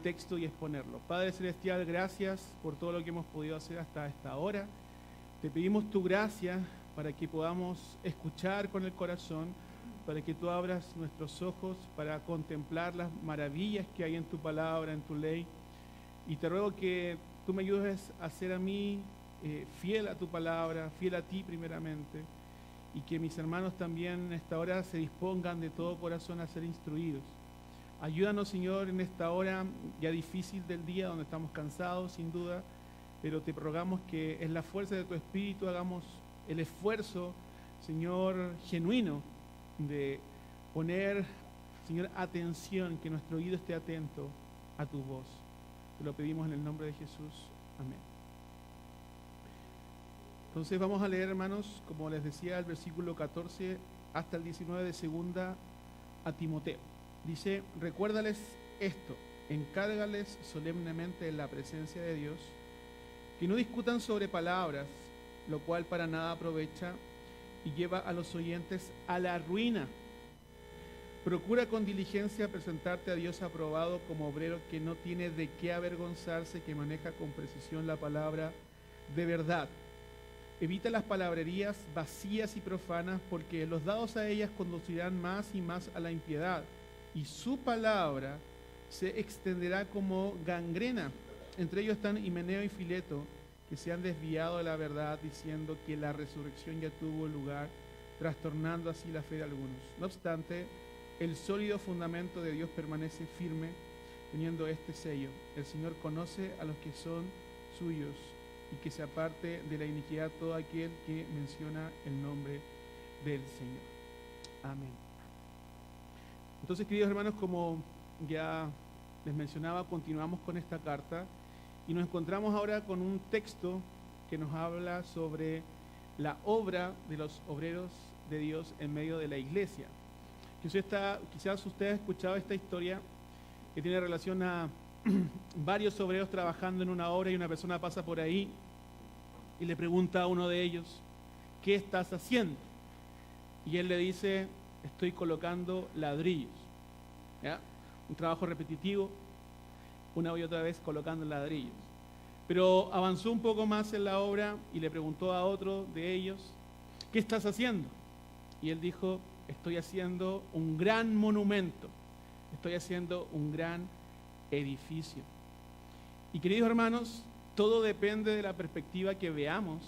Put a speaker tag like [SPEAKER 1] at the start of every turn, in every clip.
[SPEAKER 1] texto y exponerlo. Padre Celestial, gracias por todo lo que hemos podido hacer hasta esta hora. Te pedimos tu gracia para que podamos escuchar con el corazón, para que tú abras nuestros ojos para contemplar las maravillas que hay en tu palabra, en tu ley. Y te ruego que tú me ayudes a ser a mí fiel a tu palabra, fiel a ti primeramente, y que mis hermanos también en esta hora se dispongan de todo corazón a ser instruidos. Ayúdanos, Señor, en esta hora ya difícil del día, donde estamos cansados, sin duda, pero te rogamos que en la fuerza de tu Espíritu hagamos el esfuerzo, Señor, genuino, de poner, Señor, atención, que nuestro oído esté atento a tu voz. Te lo pedimos en el nombre de Jesús. Amén. Entonces vamos a leer, hermanos, como les decía, el versículo 14 hasta el 19 de segunda a Timoteo. Dice: recuérdales esto, encárgales solemnemente en la presencia de Dios, que no discutan sobre palabras, lo cual para nada aprovecha y lleva a los oyentes a la ruina. Procura con diligencia presentarte a Dios aprobado como obrero que no tiene de qué avergonzarse, que maneja con precisión la palabra de verdad. Evita las palabrerías vacías y profanas, porque los dados a ellas conducirán más y más a la impiedad, y su palabra se extenderá como gangrena. Entre ellos están Himeneo y Fileto, que se han desviado de la verdad, diciendo que la resurrección ya tuvo lugar, trastornando así la fe de algunos. No obstante, el sólido fundamento de Dios permanece firme, teniendo este sello: el Señor conoce a los que son suyos, y que se aparte de la iniquidad todo aquel que menciona el nombre del Señor. Amén. Entonces, queridos hermanos, como ya les mencionaba, continuamos con esta carta y nos encontramos ahora con un texto que nos habla sobre la obra de los obreros de Dios en medio de la iglesia. Quizás usted ha escuchado esta historia que tiene relación a varios obreros trabajando en una obra, y una persona pasa por ahí y le pregunta a uno de ellos: ¿qué estás haciendo? Y él le dice: estoy colocando ladrillos. ¿Ya? Un trabajo repetitivo, una y otra vez colocando ladrillos. Pero avanzó un poco más en la obra y le preguntó a otro de ellos: ¿qué estás haciendo? Y él dijo: estoy haciendo un gran monumento, estoy haciendo un gran edificio. Y queridos hermanos, todo depende de la perspectiva que veamos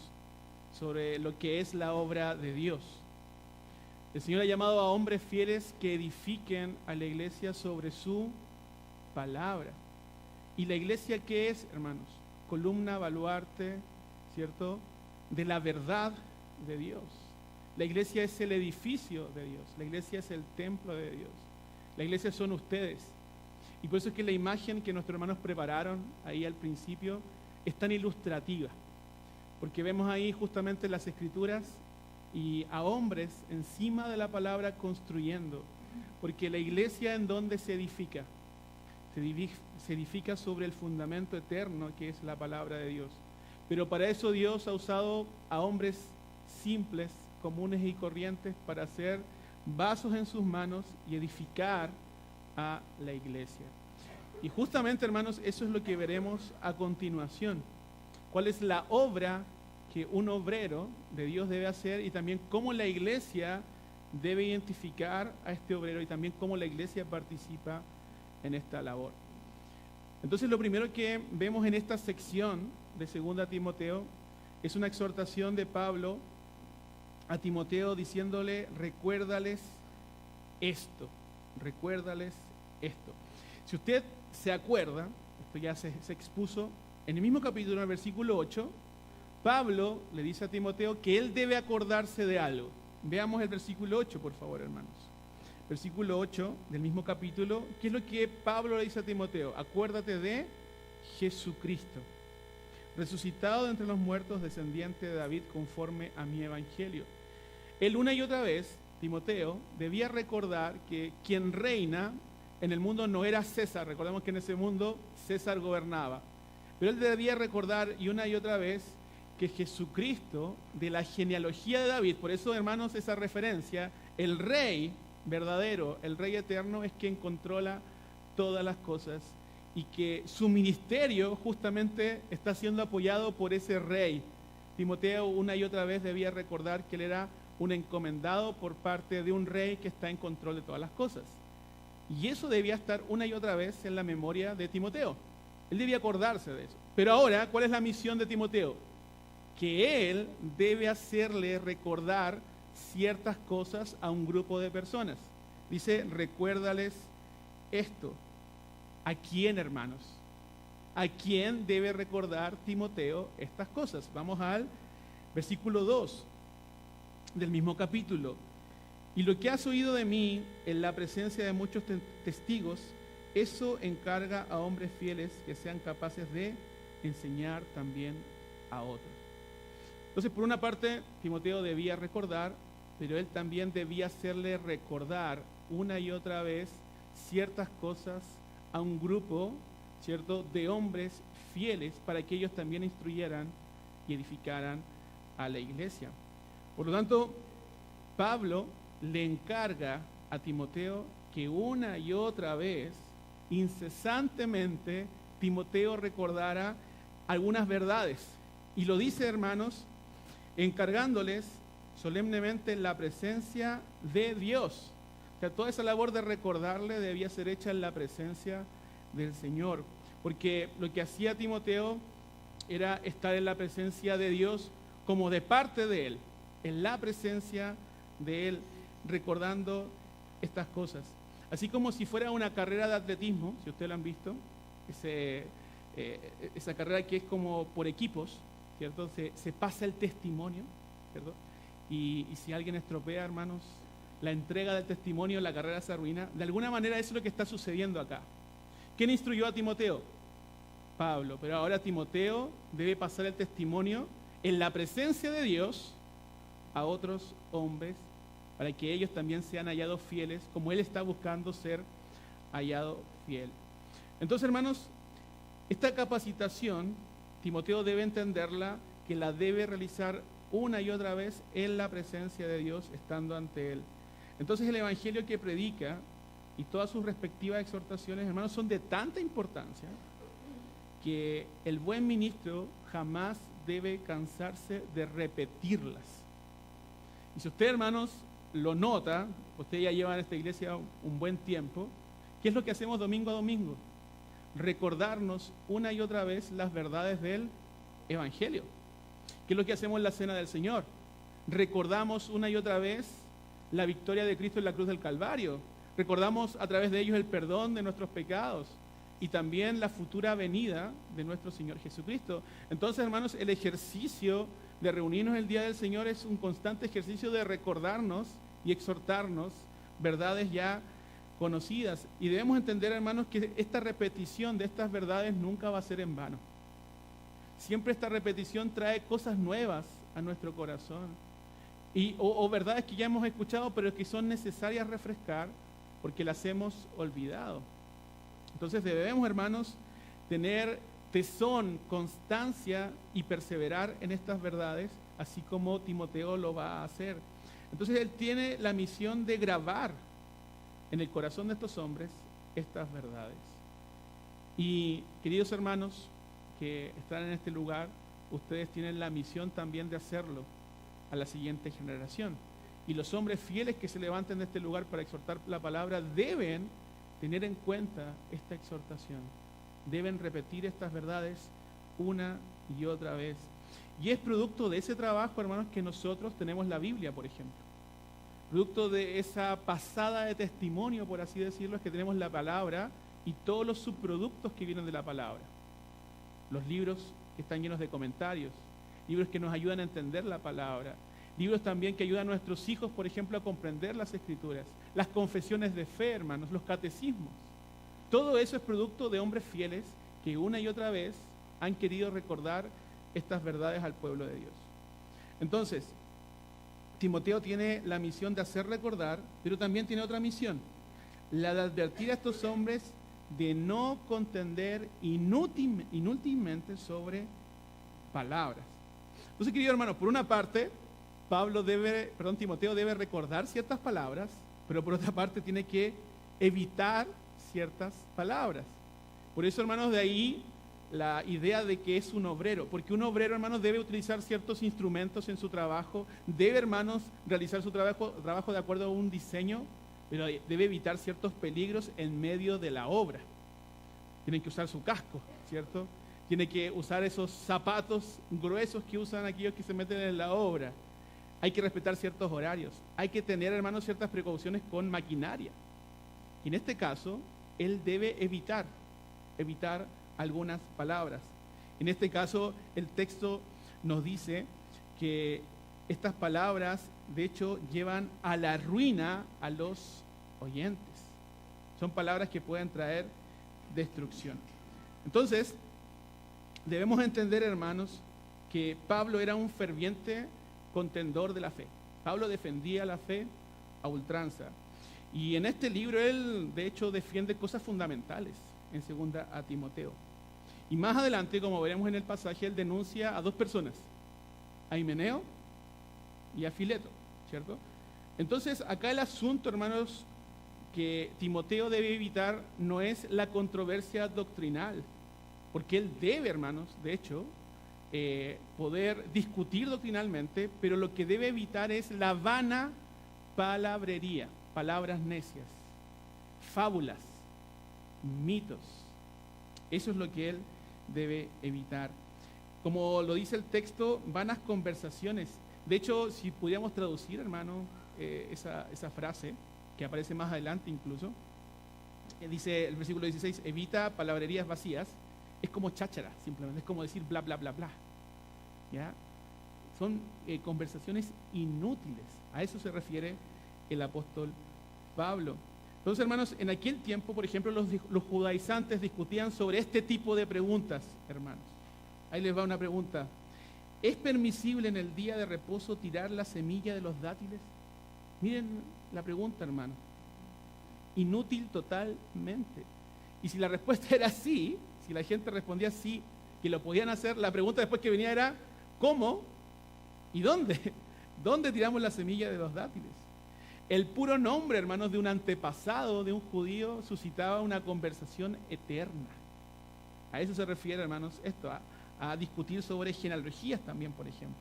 [SPEAKER 1] sobre lo que es la obra de Dios. El Señor ha llamado a hombres fieles que edifiquen a la iglesia sobre su palabra. ¿Y la iglesia qué es, hermanos? Columna, baluarte, ¿cierto?, de la verdad de Dios. La iglesia es el edificio de Dios. La iglesia es el templo de Dios. La iglesia son ustedes. Y por eso es que la imagen que nuestros hermanos prepararon ahí al principio es tan ilustrativa, porque vemos ahí justamente las escrituras y a hombres encima de la palabra construyendo, porque la iglesia, ¿en dónde se edifica? Se edifica sobre el fundamento eterno que es la palabra de Dios. Pero para eso Dios ha usado a hombres simples, comunes y corrientes para hacer vasos en sus manos y edificar a la iglesia. Y justamente, hermanos, eso es lo que veremos a continuación. ¿Cuál es la obra que un obrero de Dios debe hacer, y también cómo la iglesia debe identificar a este obrero, y también cómo la iglesia participa en esta labor? Entonces, lo primero que vemos en esta sección de 2 Timoteo es una exhortación de Pablo a Timoteo diciéndole: recuérdales esto, recuérdales esto. Si usted se acuerda, esto ya se expuso en el mismo capítulo, en el versículo 8, Pablo le dice a Timoteo que él debe acordarse de algo. Veamos el versículo 8, por favor, hermanos. Versículo 8 del mismo capítulo. ¿Qué es lo que Pablo le dice a Timoteo? Acuérdate de Jesucristo, resucitado de entre los muertos, descendiente de David, conforme a mi evangelio. Él una y otra vez, Timoteo, debía recordar que quien reina en el mundo no era César. Recordemos que en ese mundo César gobernaba. Pero él debía recordar y una y otra vez que Jesucristo, de la genealogía de David, por eso, hermanos, esa referencia, el rey verdadero, el rey eterno, es quien controla todas las cosas y que su ministerio justamente está siendo apoyado por ese rey. Timoteo una y otra vez debía recordar que él era un encomendado por parte de un rey que está en control de todas las cosas. Y eso debía estar una y otra vez en la memoria de Timoteo. Él debía acordarse de eso. Pero ahora, ¿cuál es la misión de Timoteo? Que él debe hacerle recordar ciertas cosas a un grupo de personas. Dice, recuérdales esto. ¿A quién, hermanos? ¿A quién debe recordar Timoteo estas cosas? Vamos al versículo 2 del mismo capítulo. Y lo que has oído de mí en la presencia de muchos testigos, eso encarga a hombres fieles que sean capaces de enseñar también a otros. Entonces, por una parte, Timoteo debía recordar, pero él también debía hacerle recordar una y otra vez ciertas cosas a un grupo, ¿cierto?, de hombres fieles para que ellos también instruyeran y edificaran a la iglesia. Por lo tanto, Pablo le encarga a Timoteo que una y otra vez, incesantemente, Timoteo recordara algunas verdades. Y lo dice, hermanos, encargándoles solemnemente en la presencia de Dios. O sea, toda esa labor de recordarle debía ser hecha en la presencia del Señor. Porque lo que hacía Timoteo era estar en la presencia de Dios como de parte de Él, en la presencia de Él, recordando estas cosas. Así como si fuera una carrera de atletismo, si ustedes lo han visto, esa carrera que es como por equipos, ¿cierto? Se pasa el testimonio, ¿cierto? Y si alguien estropea, hermanos, la entrega del testimonio, la carrera se arruina. De alguna manera eso es lo que está sucediendo acá. ¿Quién instruyó a Timoteo? Pablo. Pero ahora Timoteo debe pasar el testimonio en la presencia de Dios a otros hombres para que ellos también sean hallados fieles, como él está buscando ser hallado fiel. Entonces, hermanos, esta capacitación, Timoteo debe entenderla, que la debe realizar una y otra vez en la presencia de Dios, estando ante Él. Entonces, el evangelio que predica y todas sus respectivas exhortaciones, hermanos, son de tanta importancia que el buen ministro jamás debe cansarse de repetirlas. Y si usted, hermanos, lo nota, usted ya lleva en esta iglesia un buen tiempo, ¿qué es lo que hacemos domingo a domingo? Recordarnos una y otra vez las verdades del evangelio. ¿Qué es lo que hacemos en la cena del Señor? Recordamos una y otra vez la victoria de Cristo en la cruz del Calvario. Recordamos a través de ellos el perdón de nuestros pecados y también la futura venida de nuestro Señor Jesucristo. Entonces, hermanos, el ejercicio de reunirnos el día del Señor es un constante ejercicio de recordarnos y exhortarnos verdades ya conocidas. Y debemos entender, hermanos, que esta repetición de estas verdades nunca va a ser en vano. Siempre esta repetición trae cosas nuevas a nuestro corazón. O verdades que ya hemos escuchado, pero que son necesarias refrescar porque las hemos olvidado. Entonces debemos, hermanos, tener tesón, constancia y perseverar en estas verdades, así como Timoteo lo va a hacer. Entonces él tiene la misión de grabar en el corazón de estos hombres estas verdades. Y queridos hermanos que están en este lugar, ustedes tienen la misión también de hacerlo a la siguiente generación. Y los hombres fieles que se levanten de este lugar para exhortar la palabra deben tener en cuenta esta exhortación. Deben repetir estas verdades una y otra vez. Y es producto de ese trabajo, hermanos, que nosotros tenemos la Biblia, por ejemplo. Producto de esa pasada de testimonio, por así decirlo, es que tenemos la palabra y todos los subproductos que vienen de la palabra. Los libros que están llenos de comentarios, libros que nos ayudan a entender la palabra, libros también que ayudan a nuestros hijos, por ejemplo, a comprender las Escrituras, las confesiones de fe, hermanos, los catecismos. Todo eso es producto de hombres fieles que una y otra vez han querido recordar estas verdades al pueblo de Dios. Entonces, Timoteo tiene la misión de hacer recordar, pero también tiene otra misión, la de advertir a estos hombres de no contender inútilmente sobre palabras. Entonces, querido hermano, por una parte, Timoteo debe recordar ciertas palabras, pero por otra parte tiene que evitar ciertas palabras. Por eso, hermanos, de ahí la idea de que es un obrero, porque un obrero, hermanos, debe utilizar ciertos instrumentos en su trabajo, debe, hermanos, realizar su trabajo de acuerdo a un diseño, pero debe evitar ciertos peligros en medio de la obra. Tienen que usar su casco, ¿cierto? Tiene que usar esos zapatos gruesos que usan aquellos que se meten en la obra. Hay que respetar ciertos horarios. Hay que tener, hermanos, ciertas precauciones con maquinaria. Y en este caso, él debe evitar algunas palabras. En este caso, el texto nos dice que estas palabras, de hecho, llevan a la ruina a los oyentes. Son palabras que pueden traer destrucción. Entonces, debemos entender, hermanos, que Pablo era un ferviente contendor de la fe. Pablo defendía la fe a ultranza. Y en este libro él, de hecho, defiende cosas fundamentales en 2 a Timoteo. Y más adelante, como veremos en el pasaje, él denuncia a dos personas, a Himeneo y a Fileto, ¿cierto? Entonces, acá el asunto, hermanos, que Timoteo debe evitar no es la controversia doctrinal, porque él debe, hermanos, de hecho, poder discutir doctrinalmente, pero lo que debe evitar es la vana palabrería, palabras necias, fábulas, mitos. Eso es lo que él debe evitar. Como lo dice el texto, vanas conversaciones. De hecho, si pudiéramos traducir, hermano, esa frase, que aparece más adelante incluso, dice el versículo 16, evita palabrerías vacías. Es como cháchara, simplemente, es como decir bla, bla, bla, bla. ¿Ya? Son conversaciones inútiles. A eso se refiere el apóstol Pablo. Entonces, hermanos, en aquel tiempo, por ejemplo, los judaizantes discutían sobre este tipo de preguntas, hermanos. Ahí les va una pregunta. ¿Es permisible en el día de reposo tirar la semilla de los dátiles? Miren la pregunta, hermano. Inútil totalmente. Y si la respuesta era sí, si la gente respondía sí, que lo podían hacer, la pregunta después que venía era, ¿cómo? ¿Y dónde? ¿Dónde tiramos la semilla de los dátiles? El puro nombre, hermanos, de un antepasado de un judío suscitaba una conversación eterna. A eso se refiere, hermanos, esto, a discutir sobre genealogías también, por ejemplo.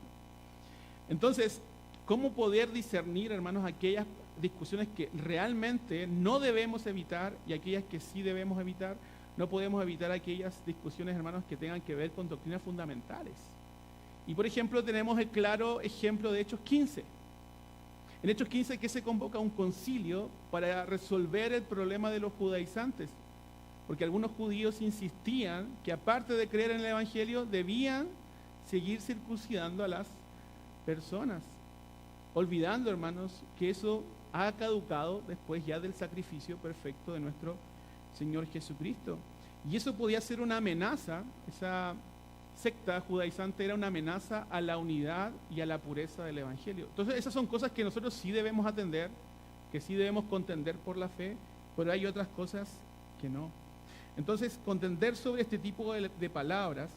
[SPEAKER 1] Entonces, ¿cómo poder discernir, hermanos, aquellas discusiones que realmente no debemos evitar y aquellas que sí debemos evitar? No podemos evitar aquellas discusiones, hermanos, que tengan que ver con doctrinas fundamentales. Y, por ejemplo, tenemos el claro ejemplo de Hechos 15. En Hechos 15 que se convoca un concilio para resolver el problema de los judaizantes, porque algunos judíos insistían que aparte de creer en el Evangelio debían seguir circuncidando a las personas, olvidando, hermanos, que eso ha caducado después ya del sacrificio perfecto de nuestro Señor Jesucristo. Y eso podía ser una amenaza, esa secta judaizante era una amenaza a la unidad y a la pureza del Evangelio. Entonces esas son cosas que nosotros sí debemos atender, que sí debemos contender por la fe, pero hay otras cosas que no. Entonces contender sobre este tipo de palabras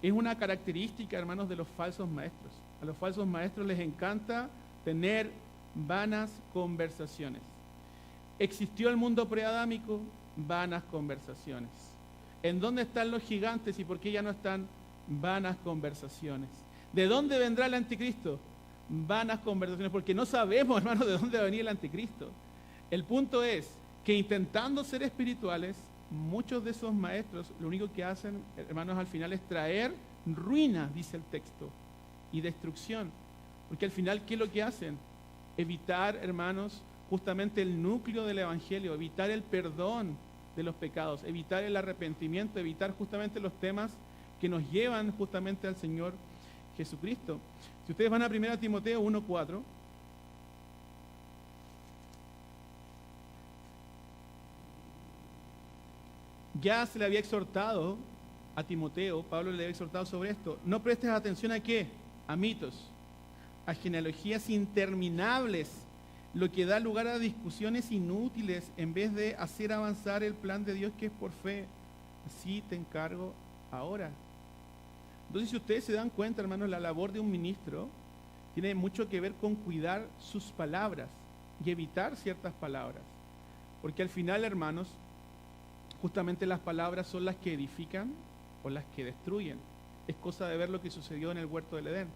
[SPEAKER 1] es una característica, hermanos, de los falsos maestros. A los falsos maestros les encanta tener vanas conversaciones. ¿Existió el mundo preadámico? Vanas conversaciones. ¿En dónde están los gigantes y por qué ya no están? Vanas conversaciones. ¿De dónde vendrá el anticristo? Vanas conversaciones, porque no sabemos, hermanos, de dónde va a venir el anticristo. El punto es que intentando ser espirituales, muchos de esos maestros lo único que hacen, hermanos, al final es traer ruina, dice el texto, y destrucción. Porque al final, ¿qué es lo que hacen? Evitar, hermanos, justamente el núcleo del Evangelio, evitar el perdón de los pecados, evitar el arrepentimiento, evitar justamente los temas que nos llevan justamente al Señor Jesucristo. Si ustedes van a 1 Timoteo 1:4, ya se le había exhortado a Timoteo, Pablo le había exhortado sobre esto. No prestes atención a qué, a mitos, a genealogías interminables, lo que da lugar a discusiones inútiles en vez de hacer avanzar el plan de Dios que es por fe. Así te encargo ahora. Entonces, si ustedes se dan cuenta, hermanos, la labor de un ministro tiene mucho que ver con cuidar sus palabras y evitar ciertas palabras. Porque al final, hermanos, justamente las palabras son las que edifican o las que destruyen. Es cosa de ver lo que sucedió en el huerto del Edén.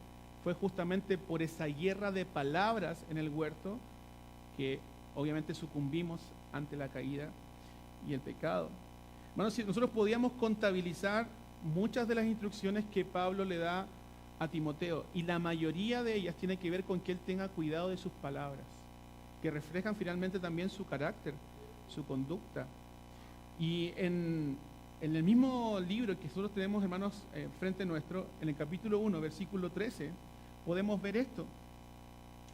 [SPEAKER 1] Fue justamente por esa guerra de palabras en el huerto que obviamente sucumbimos ante la caída y el pecado. Hermanos, si nosotros podíamos contabilizar muchas de las instrucciones que Pablo le da a Timoteo, y la mayoría de ellas tiene que ver con que él tenga cuidado de sus palabras, que reflejan finalmente también su carácter, su conducta. Y en el mismo libro que nosotros tenemos, hermanos, frente nuestro, en el capítulo 1, versículo 13, podemos ver esto.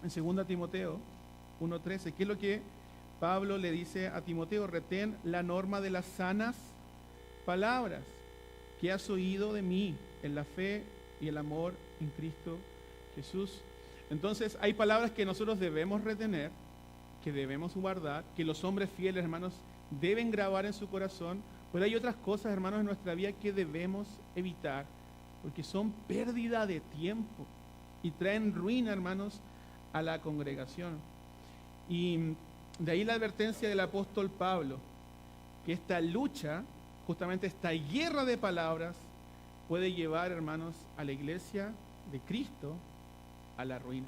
[SPEAKER 1] En 2 Timoteo 1:13, que es lo que Pablo le dice a Timoteo: retén la norma de las sanas palabras que has oído de mí en la fe y el amor en Cristo Jesús. Entonces hay palabras que nosotros debemos retener, que debemos guardar, que los hombres fieles, hermanos, deben grabar en su corazón, pero hay otras cosas, hermanos, en nuestra vida que debemos evitar, porque son pérdida de tiempo y traen ruina, hermanos, a la congregación. Y de ahí la advertencia del apóstol Pablo, que esta lucha, justamente esta guerra de palabras, puede llevar, hermanos, a la iglesia de Cristo a la ruina.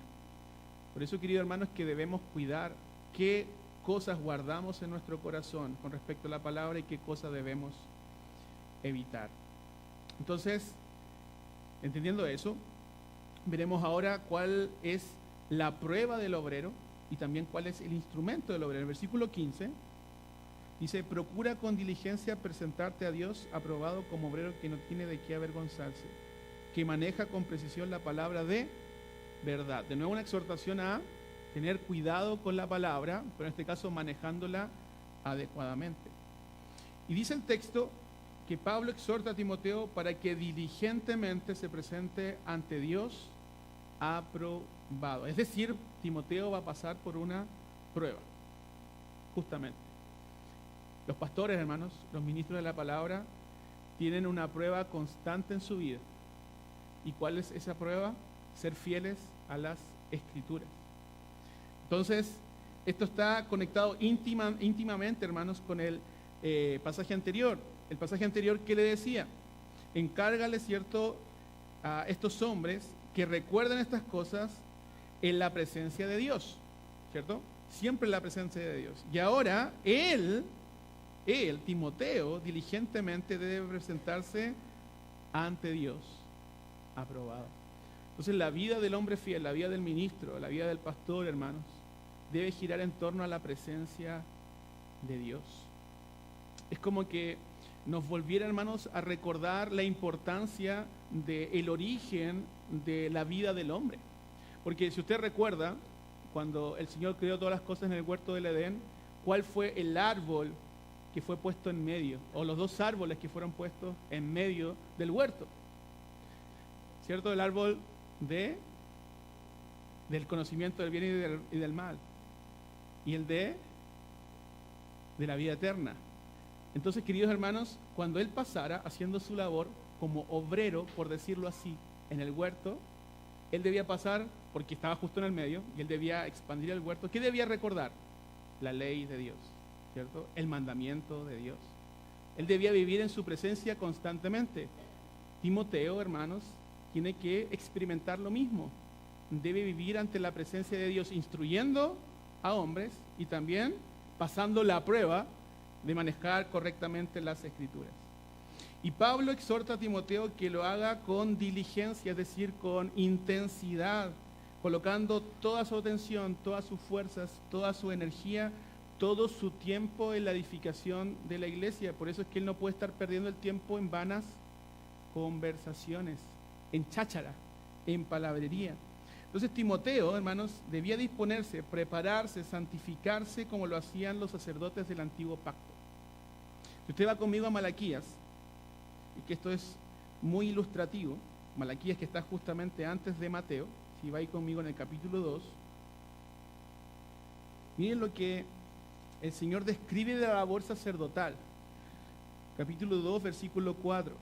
[SPEAKER 1] Por eso, queridos hermanos, que debemos cuidar qué cosas guardamos en nuestro corazón con respecto a la palabra y qué cosas debemos evitar. Entonces, entendiendo eso, veremos ahora cuál es la prueba del obrero y también cuál es el instrumento del obrero. En el versículo 15 dice: procura con diligencia presentarte a Dios aprobado como obrero que no tiene de qué avergonzarse, que maneja con precisión la palabra de verdad. De nuevo una exhortación a tener cuidado con la palabra, pero en este caso manejándola adecuadamente. Y dice el texto que Pablo exhorta a Timoteo para que diligentemente se presente ante Dios aprobado. Es decir, Timoteo va a pasar por una prueba, justamente. Los pastores, hermanos, los ministros de la palabra, tienen una prueba constante en su vida. ¿Y cuál es esa prueba? Ser fieles a las Escrituras. Entonces, esto está conectado íntimamente, hermanos, con el pasaje anterior. El pasaje anterior, ¿qué le decía? Encárgale, ¿cierto?, a estos hombres que recuerden estas cosas en la presencia de Dios, ¿cierto? Siempre en la presencia de Dios. Y ahora, él, Timoteo, diligentemente debe presentarse ante Dios aprobado. Entonces, la vida del hombre fiel, la vida del ministro, la vida del pastor, hermanos, debe girar en torno a la presencia de Dios. Es como que nos volviera, hermanos, a recordar la importancia del origen de la vida del hombre. Porque si usted recuerda, cuando el Señor creó todas las cosas en el huerto del Edén, ¿cuál fue el árbol que fue puesto en medio? O los dos árboles que fueron puestos en medio del huerto. ¿Cierto? El árbol del conocimiento del bien y del mal. Y el de la vida eterna. Entonces, queridos hermanos, cuando él pasara haciendo su labor como obrero, por decirlo así, en el huerto, él debía pasar, porque estaba justo en el medio, y él debía expandir el huerto. ¿Qué debía recordar? La ley de Dios, ¿cierto? El mandamiento de Dios. Él debía vivir en su presencia constantemente. Timoteo, hermanos, tiene que experimentar lo mismo. Debe vivir ante la presencia de Dios, instruyendo a hombres y también pasando la prueba de manejar correctamente las Escrituras. Y Pablo exhorta a Timoteo que lo haga con diligencia, es decir, con intensidad, colocando toda su atención, todas sus fuerzas, toda su energía, todo su tiempo en la edificación de la iglesia. Por eso es que él no puede estar perdiendo el tiempo en vanas conversaciones, en cháchara, en palabrería. Entonces Timoteo, hermanos, debía disponerse, prepararse, santificarse como lo hacían los sacerdotes del antiguo pacto. Si usted va conmigo a Malaquías, y que esto es muy ilustrativo, Malaquías, que está justamente antes de Mateo, si va ahí conmigo en el capítulo 2, miren lo que el Señor describe de la labor sacerdotal. Capítulo 2, versículo 4.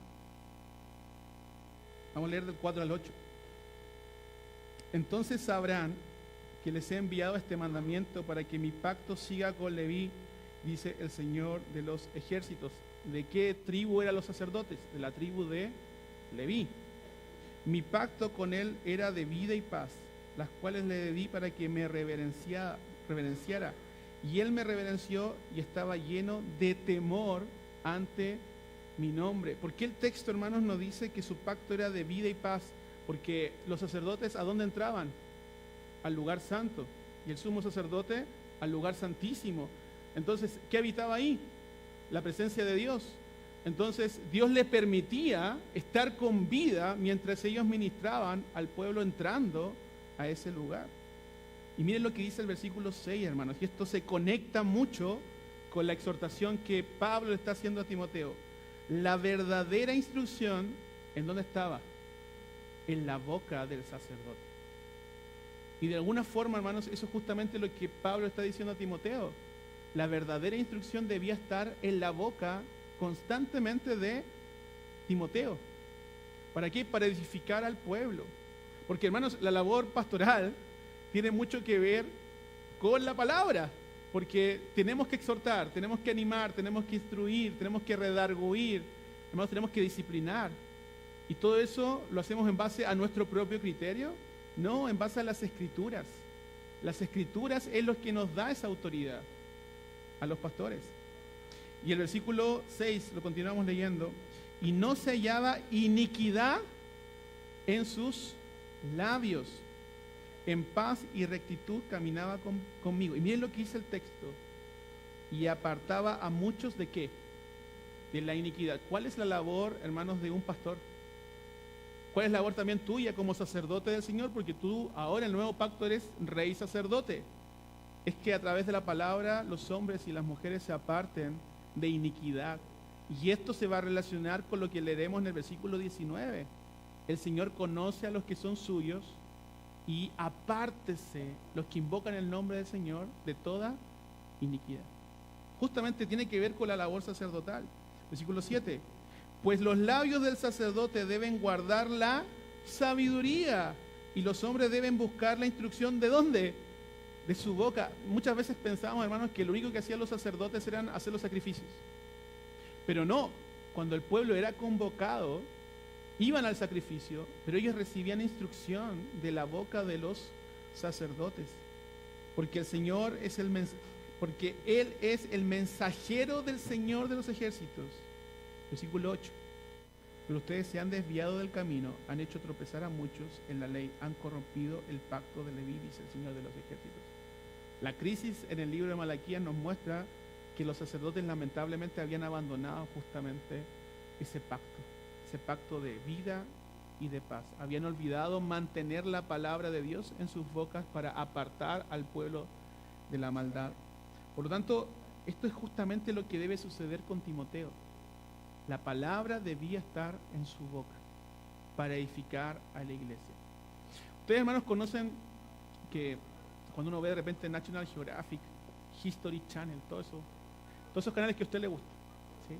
[SPEAKER 1] Vamos a leer del 4 al 8. Entonces sabrán que les he enviado este mandamiento para que mi pacto siga con Leví, dice el Señor de los ejércitos. ¿De qué tribu eran los sacerdotes? De la tribu de Leví. Mi pacto con él era de vida y paz, las cuales le di para que me reverenciara. Y él me reverenció y estaba lleno de temor ante mi nombre. ¿Por qué el texto, hermanos, nos dice que su pacto era de vida y paz? Porque los sacerdotes, ¿a dónde entraban? Al lugar santo. Y el sumo sacerdote al lugar santísimo. Entonces, ¿qué habitaba ahí? La presencia de Dios. Entonces, Dios le permitía estar con vida mientras ellos ministraban al pueblo entrando a ese lugar. Y miren lo que dice el versículo 6, hermanos, y esto se conecta mucho con la exhortación que Pablo le está haciendo a Timoteo. La verdadera instrucción, ¿en dónde estaba? En la boca del sacerdote. Y de alguna forma, hermanos, eso es justamente lo que Pablo está diciendo a Timoteo. La verdadera instrucción debía estar en la boca constantemente de Timoteo. ¿Para qué? Para edificar al pueblo. Porque, hermanos, la labor pastoral tiene mucho que ver con la palabra. Porque tenemos que exhortar, tenemos que animar, tenemos que instruir, tenemos que redarguir, hermanos, tenemos que disciplinar. Y todo eso lo hacemos en base a nuestro propio criterio, no, en base a las Escrituras. Las Escrituras es lo que nos da esa autoridad a los pastores. Y el versículo 6, lo continuamos leyendo, y no se hallaba iniquidad en sus labios, en paz y rectitud caminaba conmigo. Y miren lo que dice el texto, y apartaba a muchos ¿de qué? De la iniquidad. ¿Cuál es la labor, hermanos, de un pastor? ¿Cuál es la labor también tuya como sacerdote del Señor? Porque tú ahora en el nuevo pacto eres rey sacerdote. Es que a través de la palabra los hombres y las mujeres se aparten de iniquidad. Y esto se va a relacionar con lo que leeremos en el versículo 19. El Señor conoce a los que son suyos y apártese los que invocan el nombre del Señor de toda iniquidad. Justamente tiene que ver con la labor sacerdotal. Versículo 7. Pues los labios del sacerdote deben guardar la sabiduría y los hombres deben buscar la instrucción ¿de dónde? De su boca. Muchas veces pensamos, hermanos, que lo único que hacían los sacerdotes eran hacer los sacrificios. Pero no, cuando el pueblo era convocado, iban al sacrificio, pero ellos recibían instrucción de la boca de los sacerdotes. Porque el Señor es porque Él es el mensajero del Señor de los ejércitos. Versículo 8. Pero ustedes se han desviado del camino, han hecho tropezar a muchos en la ley, han corrompido el pacto de Leví, dice el Señor de los ejércitos. La crisis en el libro de Malaquías nos muestra que los sacerdotes lamentablemente habían abandonado justamente ese pacto de vida y de paz. Habían olvidado mantener la palabra de Dios en sus bocas para apartar al pueblo de la maldad. Por lo tanto, esto es justamente lo que debe suceder con Timoteo. La palabra debía estar en su boca para edificar a la iglesia. Ustedes, hermanos, conocen que cuando uno ve de repente National Geographic, History Channel, todos esos canales que a usted le gustan, ¿sí?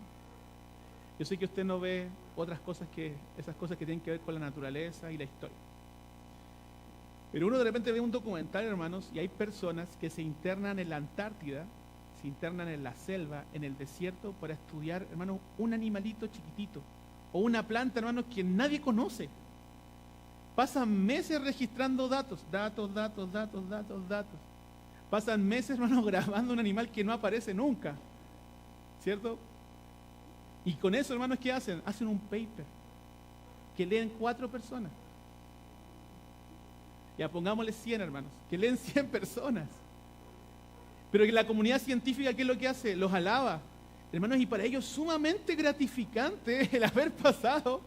[SPEAKER 1] Yo sé que usted no ve otras cosas que esas cosas que tienen que ver con la naturaleza y la historia. Pero uno de repente ve un documental, hermanos, y hay personas que se internan en la Antártida, se internan en la selva, en el desierto, para estudiar, hermanos, un animalito chiquitito o una planta, hermanos, que nadie conoce. Pasan meses registrando datos. Pasan meses, hermanos, grabando un animal que no aparece nunca, ¿cierto? Y con eso, hermanos, ¿qué hacen? Hacen un paper que leen 4 personas. Ya pongámosle 100, hermanos, que leen 100 personas. Pero que la comunidad científica, ¿qué es lo que hace? Los alaba. Hermanos, y para ellos sumamente gratificante el haber pasado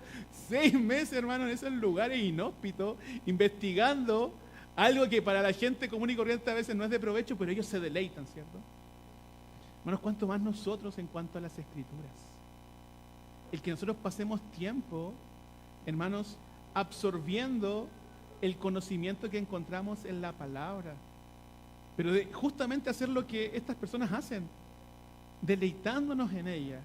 [SPEAKER 1] 6 meses, hermanos, en esos lugares inhóspitos, investigando algo que para la gente común y corriente a veces no es de provecho, pero ellos se deleitan, ¿cierto? Hermanos, ¿cuánto más nosotros en cuanto a las Escrituras? El que nosotros pasemos tiempo, hermanos, absorbiendo el conocimiento que encontramos en la palabra. Pero de justamente hacer lo que estas personas hacen, deleitándonos en ella,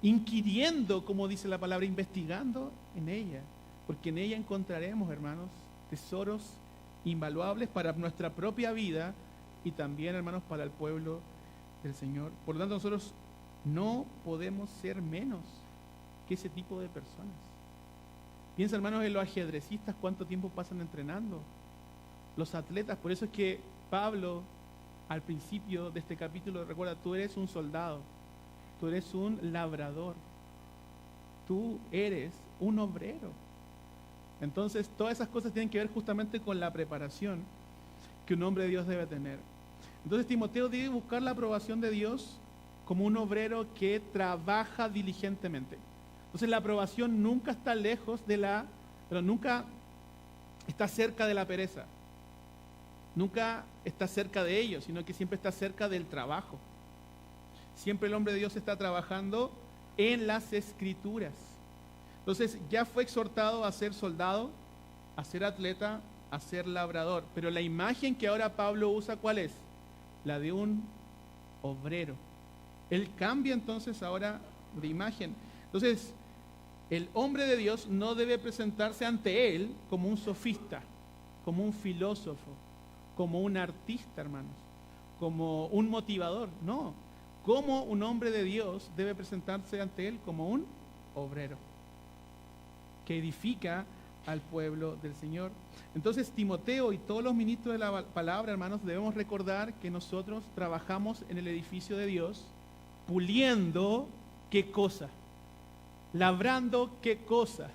[SPEAKER 1] inquiriendo, como dice la palabra, investigando en ella, porque en ella encontraremos, hermanos, tesoros invaluables para nuestra propia vida y también, hermanos, para el pueblo del Señor. Por lo tanto, nosotros No podemos ser menos que ese tipo de personas. Piensa, hermanos, en los ajedrecistas, cuánto tiempo pasan entrenando. Los atletas, por eso es que Pablo, al principio de este capítulo, recuerda, tú eres un soldado, tú eres un labrador, tú eres un obrero. Entonces, todas esas cosas tienen que ver justamente con la preparación que un hombre de Dios debe tener. Entonces, Timoteo debe buscar la aprobación de Dios como un obrero que trabaja diligentemente. Entonces, la aprobación nunca está lejos pero nunca está cerca de la pereza. Nunca está cerca de ello, sino que siempre está cerca del trabajo. Siempre el hombre de Dios está trabajando en las Escrituras. Entonces, ya fue exhortado a ser soldado, a ser atleta, a ser labrador. Pero la imagen que ahora Pablo usa, ¿cuál es? La de un obrero. Él cambia entonces ahora de imagen. Entonces, el hombre de Dios no debe presentarse ante él como un sofista, como un filósofo, como un artista, hermanos, como un motivador. No, como un hombre de Dios debe presentarse ante él como un obrero que edifica al pueblo del Señor. Entonces, Timoteo y todos los ministros de la palabra, hermanos, debemos recordar que nosotros trabajamos en el edificio de Dios, puliendo, ¿qué cosa? Labrando, ¿qué cosa?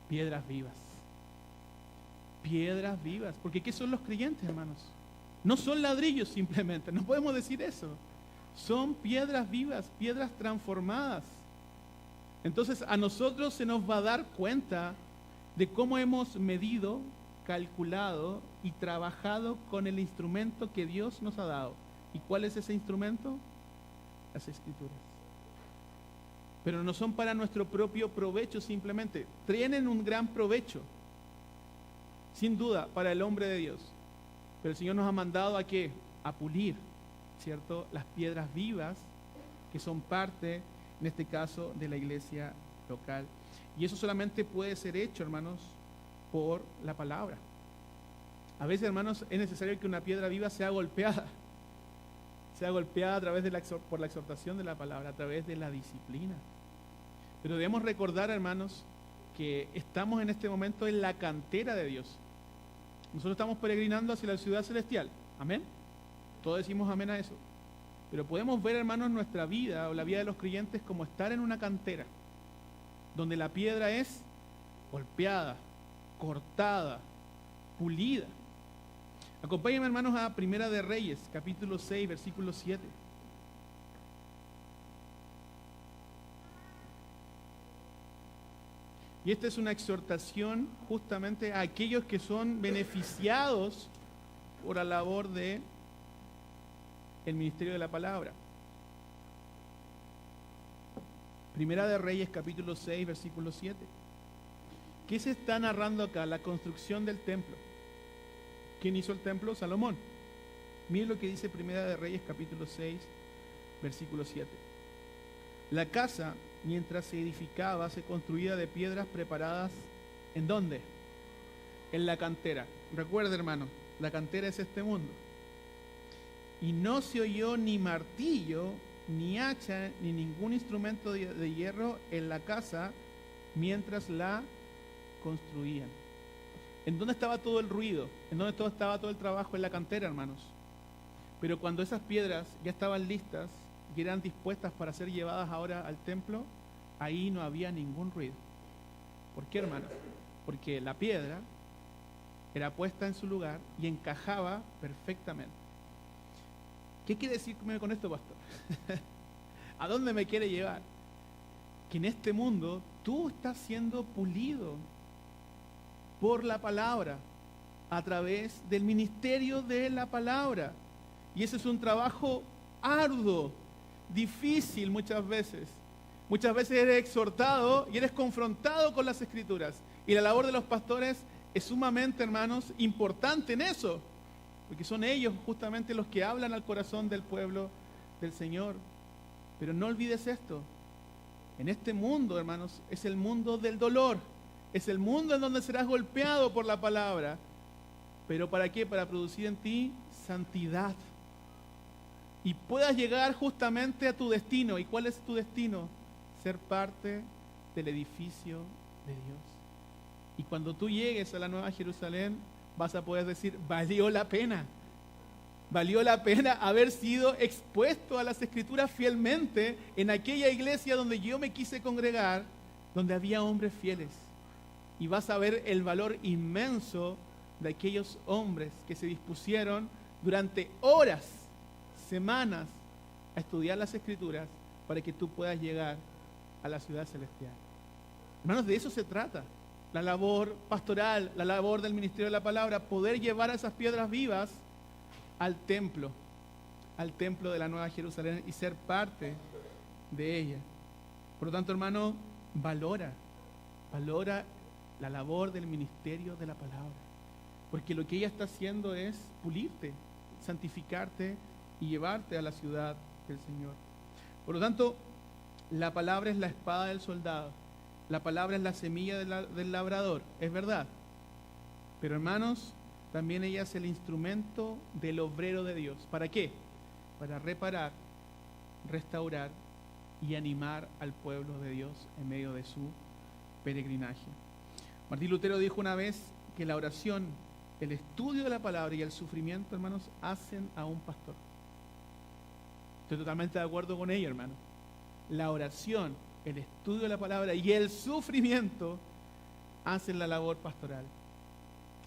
[SPEAKER 1] Piedras vivas. Piedras vivas. Porque ¿qué son los creyentes, hermanos? No son ladrillos simplemente, no podemos decir eso. Son piedras vivas, piedras transformadas. Entonces a nosotros se nos va a dar cuenta de cómo hemos medido, calculado y trabajado con el instrumento que Dios nos ha dado. ¿Y cuál es ese instrumento? Las Escrituras. Pero no son para nuestro propio provecho simplemente. Tienen un gran provecho, sin duda, para el hombre de Dios. Pero el Señor nos ha mandado ¿a qué? A pulir, ¿cierto? Las piedras vivas que son parte, en este caso, de la iglesia local. Y eso solamente puede ser hecho, hermanos, por la palabra. A veces, hermanos, es necesario que una piedra viva sea golpeada a través de por la exhortación de la palabra, a través de la disciplina. Pero debemos recordar, hermanos, que estamos en este momento en la cantera de Dios. Nosotros estamos peregrinando hacia la ciudad celestial. ¿Amén? Todos decimos amén a eso. Pero podemos ver, hermanos, nuestra vida o la vida de los creyentes como estar en una cantera, donde la piedra es golpeada, cortada, pulida. Acompáñenme, hermanos, a Primera de Reyes, capítulo 6, versículo 7. Y esta es una exhortación justamente a aquellos que son beneficiados por la labor de el ministerio de la palabra. Primera de Reyes, capítulo 6, versículo 7. ¿Qué se está narrando acá? La construcción del templo. ¿Quién hizo el templo? Salomón. Miren lo que dice Primera de Reyes, capítulo 6, versículo 7. La casa, mientras se edificaba, se construía de piedras preparadas. ¿En dónde? En la cantera. Recuerda, hermano, la cantera es este mundo. Y no se oyó ni martillo, ni hacha, ni ningún instrumento de hierro en la casa mientras la construían. ¿En dónde estaba todo el ruido? ¿En dónde estaba todo el trabajo? En la cantera, hermanos. Pero cuando esas piedras ya estaban listas y eran dispuestas para ser llevadas ahora al templo, ahí no había ningún ruido. ¿Por qué, hermanos? Porque la piedra era puesta en su lugar y encajaba perfectamente. ¿Qué quiere decir con esto, pastor? ¿A dónde me quiere llevar? Que en este mundo tú estás siendo pulido por la palabra, a través del ministerio de la palabra. Y ese es un trabajo arduo, difícil muchas veces. Muchas veces eres exhortado y eres confrontado con las Escrituras. Y la labor de los pastores es sumamente, hermanos, importante en eso. Porque son ellos justamente los que hablan al corazón del pueblo del Señor. Pero no olvides esto. En este mundo, hermanos, es el mundo del dolor. Es el mundo en donde serás golpeado por la palabra. ¿Pero para qué? Para producir en ti santidad. y puedas llegar justamente a tu destino. ¿Y cuál es tu destino? Ser parte del edificio de Dios. Y cuando tú llegues a la Nueva Jerusalén, vas a poder decir, valió la pena. Valió la pena haber sido expuesto a las Escrituras fielmente en aquella iglesia donde yo me quise congregar, donde había hombres fieles. Y vas a ver el valor inmenso de aquellos hombres que se dispusieron durante horas, semanas, a estudiar las Escrituras para que tú puedas llegar a la ciudad celestial. Hermanos, de eso se trata. La labor pastoral, la labor del ministerio de la palabra, poder llevar a esas piedras vivas al templo de la Nueva Jerusalén y ser parte de ella. Por lo tanto, hermano, valora la labor del ministerio de la palabra, porque lo que ella está haciendo es pulirte, santificarte y llevarte a la ciudad del Señor. Por lo tanto, la palabra es la espada del soldado, la palabra es la semilla del labrador, es verdad, pero hermanos, también ella es el instrumento del obrero de Dios. ¿Para qué? Para reparar, restaurar y animar al pueblo de Dios en medio de su peregrinaje. Martín Lutero dijo una vez que la oración, el estudio de la palabra y el sufrimiento, hermanos, hacen a un pastor. Estoy totalmente de acuerdo con ella, hermano. La oración, el estudio de la palabra y el sufrimiento hacen la labor pastoral.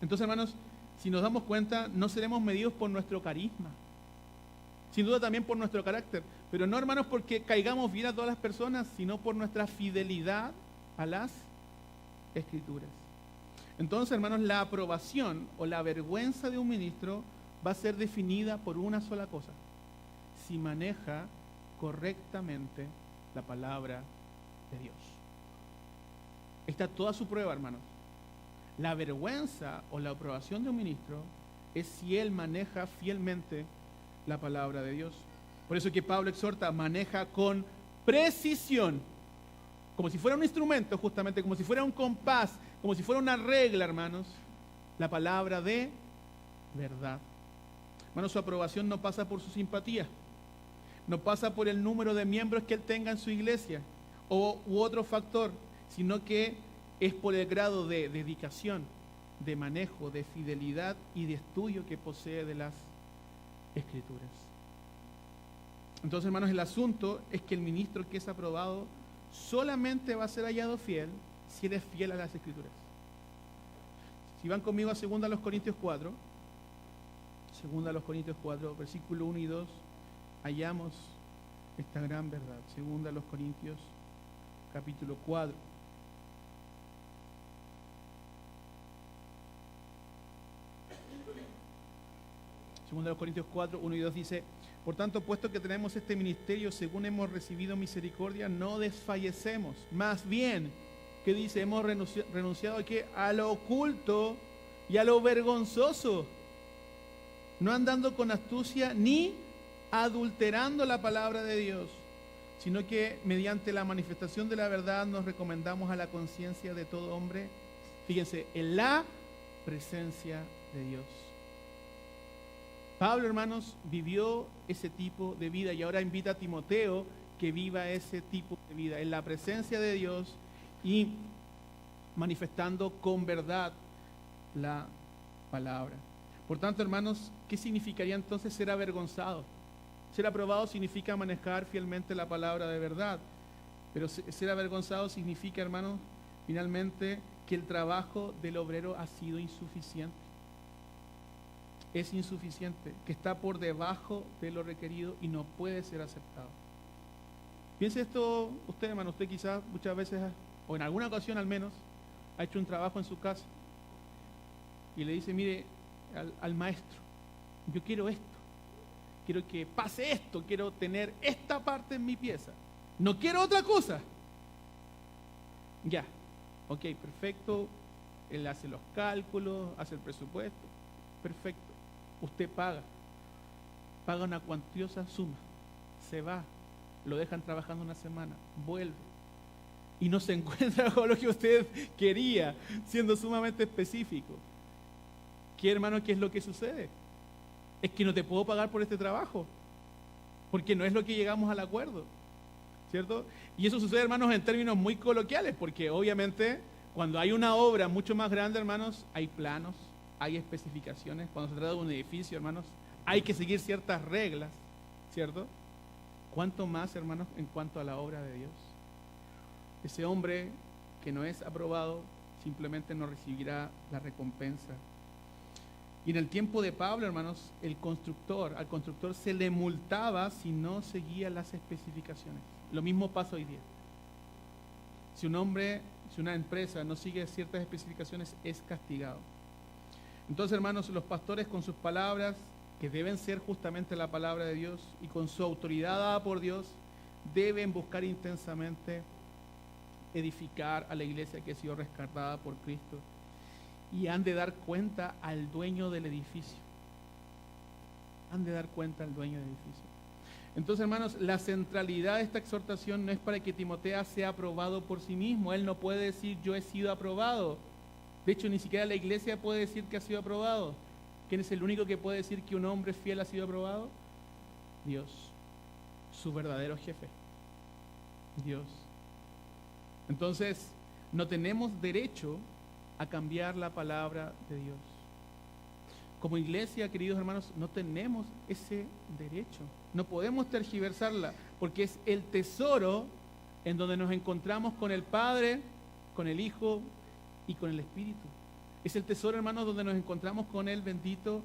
[SPEAKER 1] Entonces, hermanos, si nos damos cuenta, no seremos medidos por nuestro carisma, sin duda también por nuestro carácter, pero no, hermanos, porque caigamos bien a todas las personas, sino por nuestra fidelidad a las Escrituras. Entonces, hermanos, la aprobación o la vergüenza de un ministro va a ser definida por una sola cosa: si maneja correctamente la palabra de Dios. Está toda su prueba, hermanos. La vergüenza o la aprobación de un ministro es si él maneja fielmente la palabra de Dios. Por eso que Pablo exhorta, maneja con precisión, como si fuera un instrumento, justamente, como si fuera un compás, como si fuera una regla, hermanos, la palabra de verdad. Hermanos, su aprobación no pasa por su simpatía, no pasa por el número de miembros que él tenga en su iglesia u otro factor, sino que es por el grado de dedicación, de manejo, de fidelidad y de estudio que posee de las Escrituras. Entonces, hermanos, el asunto es que el ministro que es aprobado solamente va a ser hallado fiel si él es fiel a las Escrituras. Si van conmigo a 2 Corintios 4, 2 Corintios 4, versículo 1 y 2, hallamos esta gran verdad. 2 Corintios, capítulo 4. Segunda de los Corintios 4, 1 y 2 dice: por tanto, puesto que tenemos este ministerio, según hemos recibido misericordia, no desfallecemos. Más bien, ¿qué dice? Hemos renunciado ¿a qué? A lo oculto y a lo vergonzoso, no andando con astucia ni adulterando la palabra de Dios, sino que mediante la manifestación de la verdad nos recomendamos a la conciencia de todo hombre, fíjense, en la presencia de Dios. Pablo, hermanos, vivió ese tipo de vida y ahora invita a Timoteo que viva ese tipo de vida en la presencia de Dios y manifestando con verdad la palabra. Por tanto, hermanos, ¿qué significaría entonces ser avergonzado? Ser aprobado significa manejar fielmente la palabra de verdad, pero ser avergonzado significa, hermanos, finalmente que el trabajo del obrero ha sido insuficiente. Es insuficiente, que está por debajo de lo requerido y no puede ser aceptado. Piense esto usted, hermano, usted quizás muchas veces, o en alguna ocasión al menos, ha hecho un trabajo en su casa y le dice, mire, al maestro, yo quiero esto, quiero que pase esto, quiero tener esta parte en mi pieza, no quiero otra cosa. Ya, ok, perfecto, él hace los cálculos, hace el presupuesto, perfecto. Usted paga una cuantiosa suma, se va, lo dejan trabajando una semana, vuelve y no se encuentra con lo que usted quería, siendo sumamente específico. ¿Qué, hermano, qué es lo que sucede? Es que no te puedo pagar por este trabajo. porque no es lo que llegamos al acuerdo, ¿cierto? Y eso sucede, hermanos, en términos muy coloquiales, porque obviamente cuando hay una obra mucho más grande, hermanos, hay planos, hay especificaciones. Cuando se trata de un edificio, hermanos, hay que seguir ciertas reglas, ¿cierto? ¿Cuánto más, hermanos, en cuanto a la obra de Dios? Ese hombre que no es aprobado simplemente no recibirá la recompensa. Y en el tiempo de Pablo, hermanos, al constructor se le multaba si no seguía las especificaciones. Lo mismo pasa hoy día. Si una empresa no sigue ciertas especificaciones, es castigado. Entonces, hermanos, los pastores con sus palabras, que deben ser justamente la palabra de Dios, y con su autoridad dada por Dios, deben buscar intensamente edificar a la iglesia que ha sido rescatada por Cristo, y han de dar cuenta al dueño del edificio. Han de dar cuenta al dueño del edificio. Entonces, hermanos, la centralidad de esta exhortación no es para que Timoteo sea aprobado por sí mismo. Él no puede decir yo he sido aprobado. De hecho, ni siquiera la iglesia puede decir que ha sido aprobado. ¿Quién es el único que puede decir que un hombre fiel ha sido aprobado? Dios, su verdadero jefe. Dios. Entonces, no tenemos derecho a cambiar la palabra de Dios. Como iglesia, queridos hermanos, no tenemos ese derecho. No podemos tergiversarla, porque es el tesoro en donde nos encontramos con el Padre, con el Hijo y con el Espíritu. Es el tesoro, hermanos, donde nos encontramos con el bendito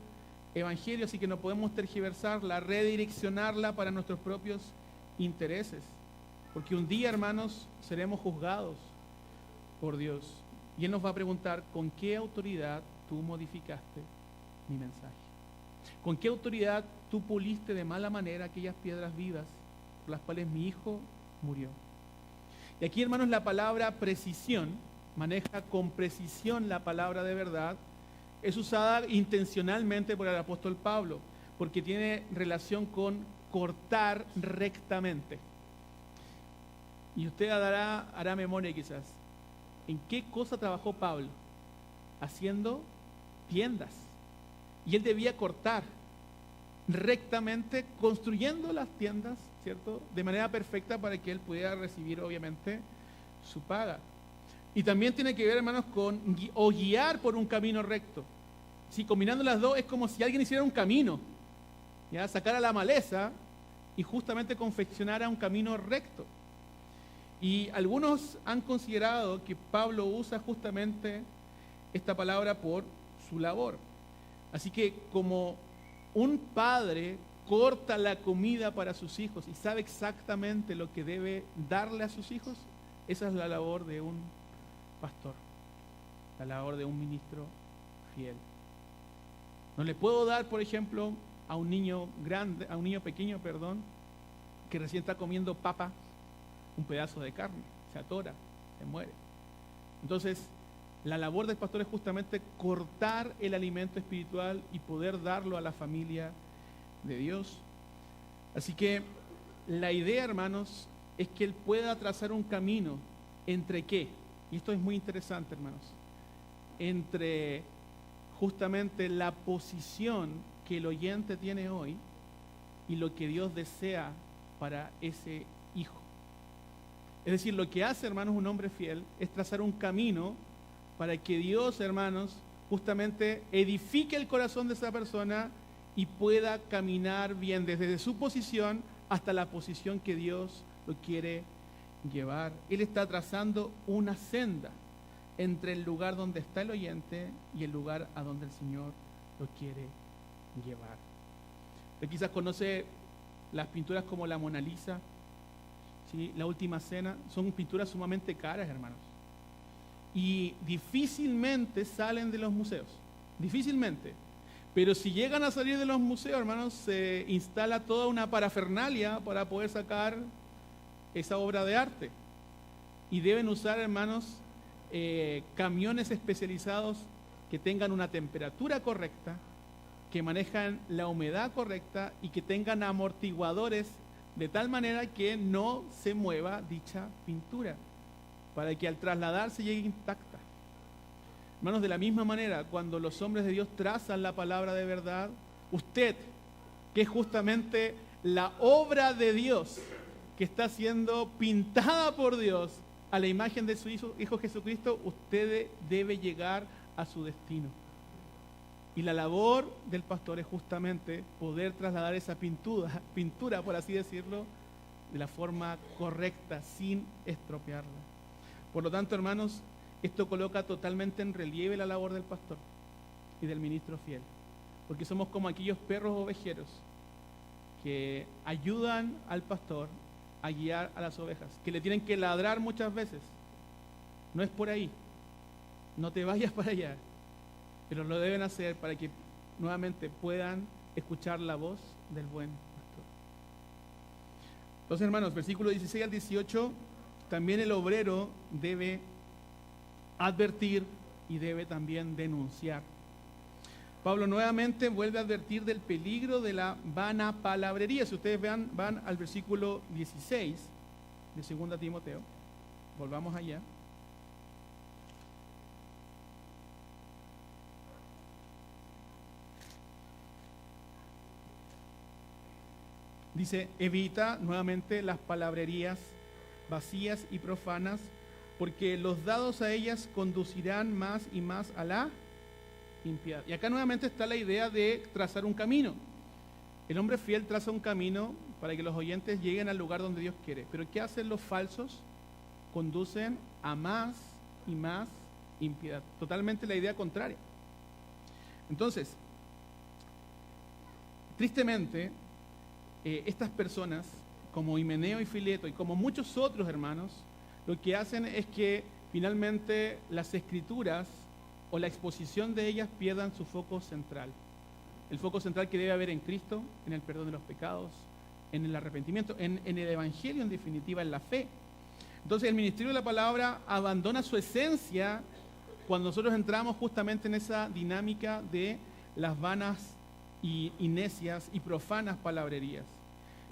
[SPEAKER 1] Evangelio, así que no podemos tergiversarla, redireccionarla para nuestros propios intereses. Porque un día, hermanos, seremos juzgados por Dios. Y Él nos va a preguntar, ¿con qué autoridad tú modificaste mi mensaje? ¿Con qué autoridad tú puliste de mala manera aquellas piedras vivas por las cuales mi hijo murió? Y aquí, hermanos, la palabra precisión, maneja con precisión la palabra de verdad, es usada intencionalmente por el apóstol Pablo, porque tiene relación con cortar rectamente. Y usted hará memoria quizás. ¿En qué cosa trabajó Pablo? Haciendo tiendas. Y él debía cortar rectamente, construyendo las tiendas, ¿cierto? De manera perfecta para que él pudiera recibir, obviamente, su paga. Y también tiene que ver, hermanos, con guiar por un camino recto. Si combinando las dos es como si alguien hiciera un camino, ¿ya? Sacara la maleza y justamente confeccionara un camino recto. Y algunos han considerado que Pablo usa justamente esta palabra por su labor. Así que como un padre corta la comida para sus hijos y sabe exactamente lo que debe darle a sus hijos, esa es la labor de un pastor, la labor de un ministro fiel. No le puedo dar, por ejemplo, a un niño pequeño, que recién está comiendo papa, un pedazo de carne, se atora, se muere. Entonces, la labor del pastor es justamente cortar el alimento espiritual y poder darlo a la familia de Dios. Así que la idea, hermanos, es que él pueda trazar un camino entre qué, y esto es muy interesante, hermanos, entre justamente la posición que el oyente tiene hoy y lo que Dios desea para ese hijo. Es decir, lo que hace, hermanos, un hombre fiel es trazar un camino para que Dios, hermanos, justamente edifique el corazón de esa persona y pueda caminar bien desde su posición hasta la posición que Dios lo quiere llevar. Él está trazando una senda entre el lugar donde está el oyente y el lugar a donde el Señor lo quiere llevar. Usted quizás conoce las pinturas como la Mona Lisa, ¿sí? La Última Cena, son pinturas sumamente caras, hermanos. Y difícilmente salen de los museos, difícilmente. Pero si llegan a salir de los museos, hermanos, se instala toda una parafernalia para poder sacar esa obra de arte. Y deben usar, hermanos, camiones especializados que tengan una temperatura correcta, que manejan la humedad correcta y que tengan amortiguadores de tal manera que no se mueva dicha pintura, para que al trasladarse llegue intacta. Hermanos, de la misma manera, cuando los hombres de Dios trazan la palabra de verdad, usted, que es justamente la obra de Dios que está siendo pintada por Dios a la imagen de su Hijo Jesucristo, usted debe llegar a su destino. Y la labor del pastor es justamente poder trasladar esa pintura, por así decirlo, de la forma correcta, sin estropearla. Por lo tanto, hermanos, esto coloca totalmente en relieve la labor del pastor y del ministro fiel, porque somos como aquellos perros ovejeros que ayudan al pastor a guiar a las ovejas, que le tienen que ladrar muchas veces. No es por ahí, no te vayas para allá, pero lo deben hacer para que nuevamente puedan escuchar la voz del buen pastor. Entonces, hermanos, versículo 16 al 18, también el obrero debe advertir y debe también denunciar. Pablo nuevamente vuelve a advertir del peligro de la vana palabrería. Si ustedes van al versículo 16 de 2 Timoteo, volvamos allá. Dice, evita nuevamente las palabrerías vacías y profanas, porque los dados a ellas conducirán más y más a la impiedad. Y acá nuevamente está la idea de trazar un camino. El hombre fiel traza un camino para que los oyentes lleguen al lugar donde Dios quiere. Pero ¿qué hacen los falsos? Conducen a más y más impiedad. Totalmente la idea contraria. Entonces, tristemente, estas personas, como Himeneo y Fileto, y como muchos otros hermanos, lo que hacen es que finalmente las escrituras o la exposición de ellas pierdan su foco central. El foco central que debe haber en Cristo, en el perdón de los pecados, en el arrepentimiento, en el Evangelio en definitiva, en la fe. Entonces el ministerio de la palabra abandona su esencia cuando nosotros entramos justamente en esa dinámica de las vanas y necias y profanas palabrerías,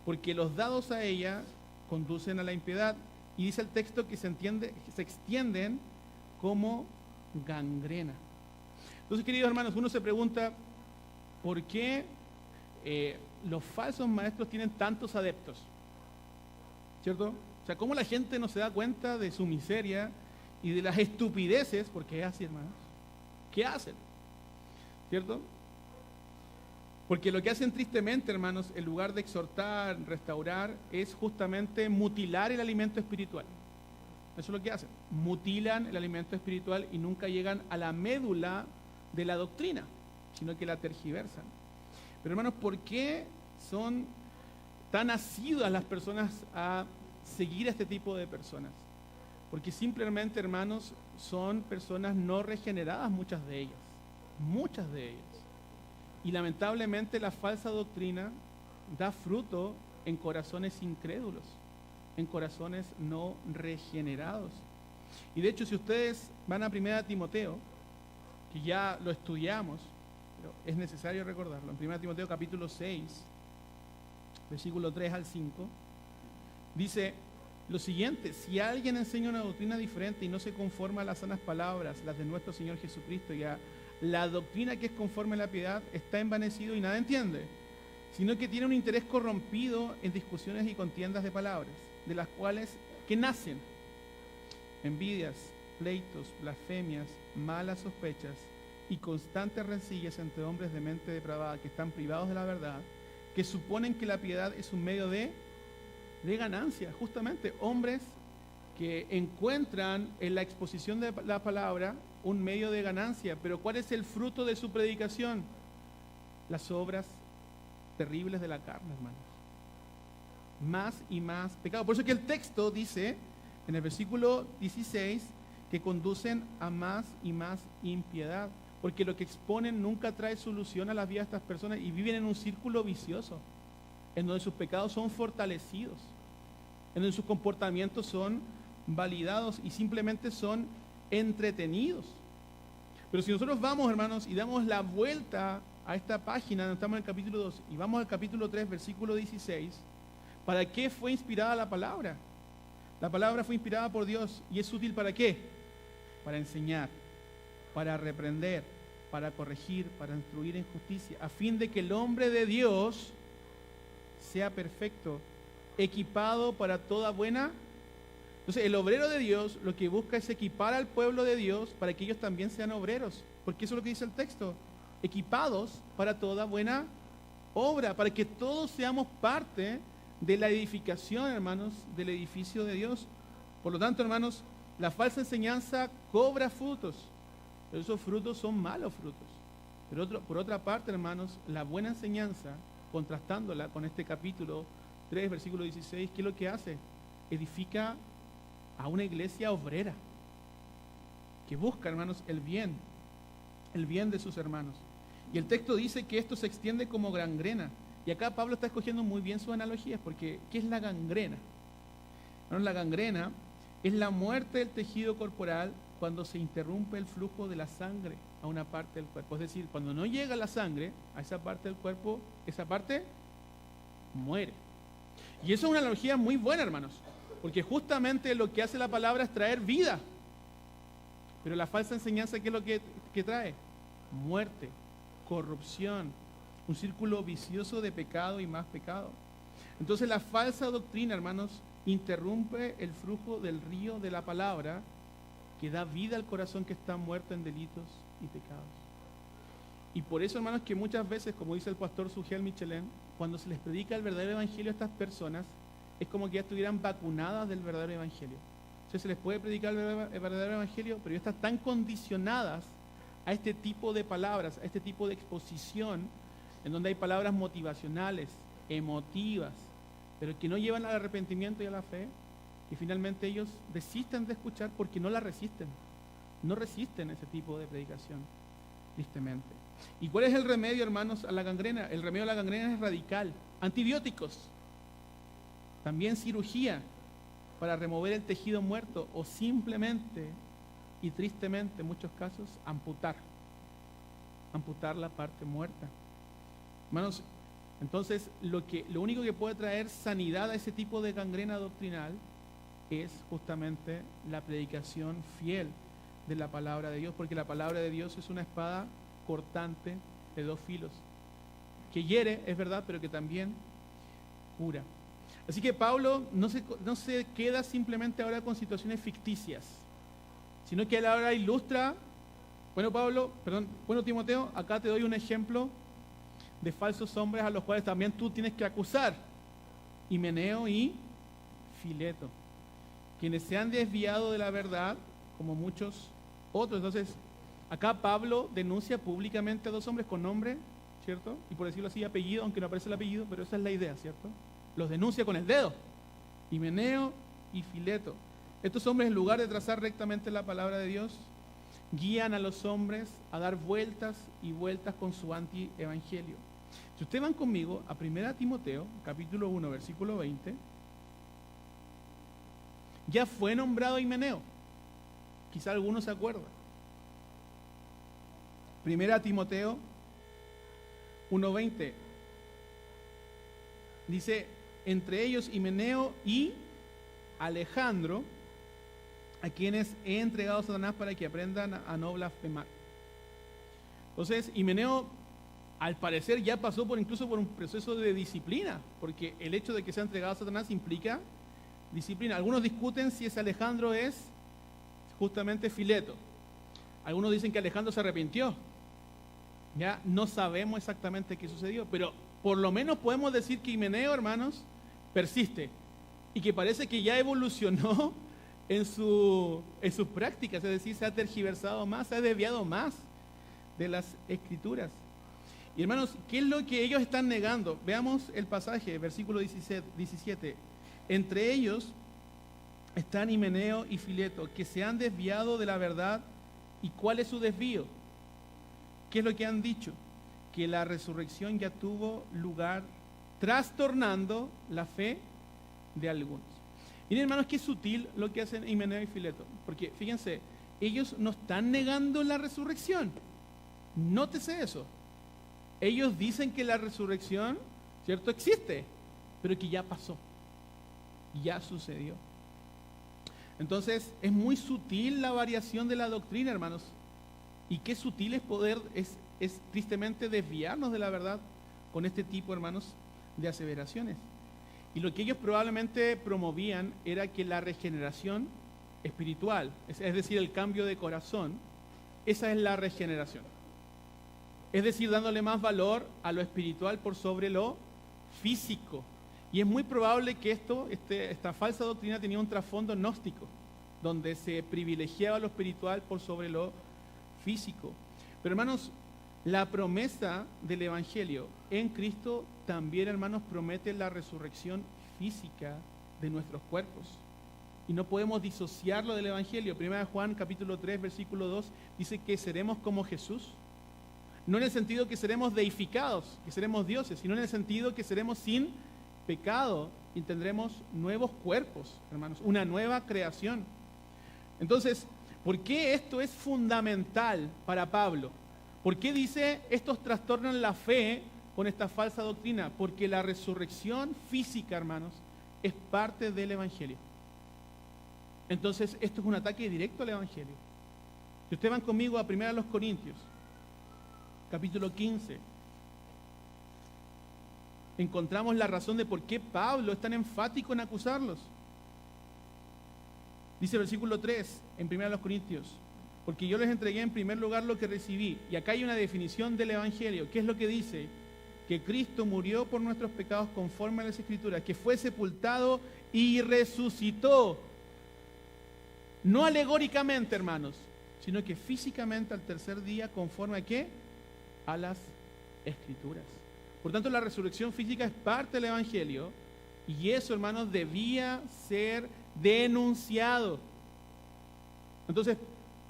[SPEAKER 1] porque los dados a ella conducen a la impiedad, y dice el texto que se extienden como gangrena. Entonces, queridos hermanos, uno se pregunta ¿por qué los falsos maestros tienen tantos adeptos? ¿Cierto? O sea, ¿cómo la gente no se da cuenta de su miseria y de las estupideces? Porque es así, hermanos. ¿Qué hacen? ¿Cierto? Porque lo que hacen tristemente, hermanos, en lugar de exhortar, restaurar, es justamente mutilar el alimento espiritual. Eso es lo que hacen. Mutilan el alimento espiritual y nunca llegan a la médula de la doctrina, sino que la tergiversan. Pero, hermanos, ¿por qué son tan asiduas las personas a seguir a este tipo de personas? Porque simplemente, hermanos, son personas no regeneradas, muchas de ellas. Muchas de ellas. Y lamentablemente la falsa doctrina da fruto en corazones incrédulos, en corazones no regenerados. Y de hecho, si ustedes van a 1 Timoteo, que ya lo estudiamos, pero es necesario recordarlo, en 1 Timoteo capítulo 6, versículo 3 al 5, dice lo siguiente: si alguien enseña una doctrina diferente y no se conforma a las sanas palabras, las de nuestro Señor Jesucristo, y a la doctrina que es conforme a la piedad, está envanecido y nada entiende, sino que tiene un interés corrompido en discusiones y contiendas de palabras, de las cuales que nacen envidias, pleitos, blasfemias, malas sospechas y constantes rencillas entre hombres de mente depravada que están privados de la verdad, que suponen que la piedad es un medio de ganancia. Justamente hombres que encuentran en la exposición de la palabra un medio de ganancia. Pero ¿cuál es el fruto de su predicación? Las obras terribles de la carne, hermanos. Más y más pecado. Por eso que el texto dice en el versículo 16 que conducen a más y más impiedad, porque lo que exponen nunca trae solución a la vida de estas personas y viven en un círculo vicioso, en donde sus pecados son fortalecidos, en donde sus comportamientos son validados y simplemente son entretenidos. Pero si nosotros vamos, hermanos, y damos la vuelta a esta página donde estamos en el capítulo 2 y vamos al capítulo 3, versículo 16, ¿para qué fue inspirada la palabra? La palabra fue inspirada por Dios y es útil ¿para qué? Para enseñar, para reprender, para corregir, para instruir en justicia, a fin de que el hombre de Dios sea perfecto, equipado para toda buena. Entonces, el obrero de Dios lo que busca es equipar al pueblo de Dios para que ellos también sean obreros, porque eso es lo que dice el texto, equipados para toda buena obra, para que todos seamos parte de la edificación, hermanos, del edificio de Dios. Por lo tanto, hermanos, la falsa enseñanza cobra frutos, pero esos frutos son malos frutos. Pero por otra parte, hermanos, la buena enseñanza, contrastándola con este capítulo 3, versículo 16, ¿qué es lo que hace? Edifica a una iglesia obrera que busca, hermanos, el bien de sus hermanos. Y el texto dice que esto se extiende como gangrena. Y acá Pablo está escogiendo muy bien sus analogías, porque ¿qué es la gangrena? Bueno, la gangrena es la muerte del tejido corporal cuando se interrumpe el flujo de la sangre a una parte del cuerpo. Es decir, cuando no llega la sangre a esa parte del cuerpo, esa parte muere. Y eso es una analogía muy buena, hermanos, porque justamente lo que hace la palabra es traer vida. Pero la falsa enseñanza, ¿qué es lo que trae? Muerte, corrupción, un círculo vicioso de pecado y más pecado. Entonces la falsa doctrina, hermanos, interrumpe el flujo del río de la palabra que da vida al corazón que está muerto en delitos y pecados. Y por eso, hermanos, que muchas veces, como dice el pastor Sugel Michelén, cuando se les predica el verdadero evangelio a estas personas, es como que ya estuvieran vacunadas del verdadero evangelio. O sea, se les puede predicar el verdadero evangelio, pero ya están tan condicionadas a este tipo de palabras, a este tipo de exposición, en donde hay palabras motivacionales, emotivas, pero que no llevan al arrepentimiento y a la fe, y finalmente ellos desisten de escuchar porque no la resisten. No resisten ese tipo de predicación, tristemente. ¿Y cuál es el remedio, hermanos, a la gangrena? El remedio a la gangrena es radical. Antibióticos. También cirugía para remover el tejido muerto o simplemente, y tristemente en muchos casos, amputar la parte muerta. Hermanos, entonces lo único que puede traer sanidad a ese tipo de gangrena doctrinal es justamente la predicación fiel de la palabra de Dios, porque la palabra de Dios es una espada cortante de dos filos, que hiere, es verdad, pero que también cura. Así que Pablo no se queda simplemente ahora con situaciones ficticias, sino que él ahora ilustra, bueno Timoteo, acá te doy un ejemplo de falsos hombres a los cuales también tú tienes que acusar, Himeneo y Fileto, quienes se han desviado de la verdad como muchos otros. Entonces, acá Pablo denuncia públicamente a dos hombres con nombre, ¿cierto? Y por decirlo así, apellido, aunque no aparece el apellido, pero esa es la idea, ¿cierto? Los denuncia con el dedo, Himeneo y Fileto. Estos hombres, en lugar de trazar rectamente la palabra de Dios, guían a los hombres a dar vueltas y vueltas con su anti-evangelio. Si ustedes van conmigo a 1 Timoteo, capítulo 1, versículo 20, ya fue nombrado Himeneo. Quizá alguno se acuerda. 1 Timoteo 1:20 dice, entre ellos Himeneo y Alejandro, a quienes he entregado a Satanás para que aprendan a no blasfemar. Entonces, Himeneo, al parecer, ya pasó incluso por un proceso de disciplina, porque el hecho de que sea entregado a Satanás implica disciplina. Algunos discuten si ese Alejandro es justamente Fileto. Algunos dicen que Alejandro se arrepintió. Ya no sabemos exactamente qué sucedió, pero por lo menos podemos decir que Himeneo, hermanos, persiste y que parece que ya evolucionó en sus prácticas, es decir, se ha tergiversado más, se ha desviado más de las escrituras. Y hermanos, ¿qué es lo que ellos están negando? Veamos el pasaje, versículo 17. Entre ellos están Himeneo y Fileto, que se han desviado de la verdad. ¿Y cuál es su desvío? ¿Qué es lo que han dicho? Que la resurrección ya tuvo lugar, trastornando la fe de algunos. Miren, hermanos, qué sutil lo que hacen Himeneo y Fileto, porque fíjense, ellos no están negando la resurrección. Nótese eso. Ellos dicen que la resurrección, ¿cierto?, existe, pero que ya pasó, ya sucedió. Entonces, es muy sutil la variación de la doctrina, hermanos. Y qué sutil es tristemente desviarnos de la verdad con este tipo, hermanos, de aseveraciones. Y lo que ellos probablemente promovían era que la regeneración espiritual, es decir, el cambio de corazón, esa es la regeneración. Es decir, dándole más valor a lo espiritual por sobre lo físico. Y es muy probable que esta falsa doctrina tenía un trasfondo gnóstico, donde se privilegiaba lo espiritual por sobre lo físico. Pero hermanos, la promesa del Evangelio en Cristo también, hermanos, promete la resurrección física de nuestros cuerpos. Y no podemos disociarlo del Evangelio. 1 Juan capítulo 3, versículo 2, dice que seremos como Jesús. No en el sentido que seremos deificados, que seremos dioses, sino en el sentido que seremos sin pecado y tendremos nuevos cuerpos, hermanos, una nueva creación. Entonces, ¿por qué esto es fundamental para Pablo? ¿Por qué dice estos trastornan la fe con esta falsa doctrina? Porque la resurrección física, hermanos, es parte del Evangelio. Entonces, esto es un ataque directo al Evangelio. Si ustedes van conmigo a 1 Corintios, capítulo 15, encontramos la razón de por qué Pablo es tan enfático en acusarlos. Dice el versículo 3 en 1 Corintios: porque yo les entregué en primer lugar lo que recibí. Y acá hay una definición del Evangelio. ¿Qué es lo que dice? Que Cristo murió por nuestros pecados conforme a las Escrituras, que fue sepultado y resucitó. No alegóricamente, hermanos, sino que físicamente al tercer día, conforme a ¿qué? A las Escrituras. Por tanto, la resurrección física es parte del Evangelio, y eso, hermanos, debía ser denunciado. Entonces,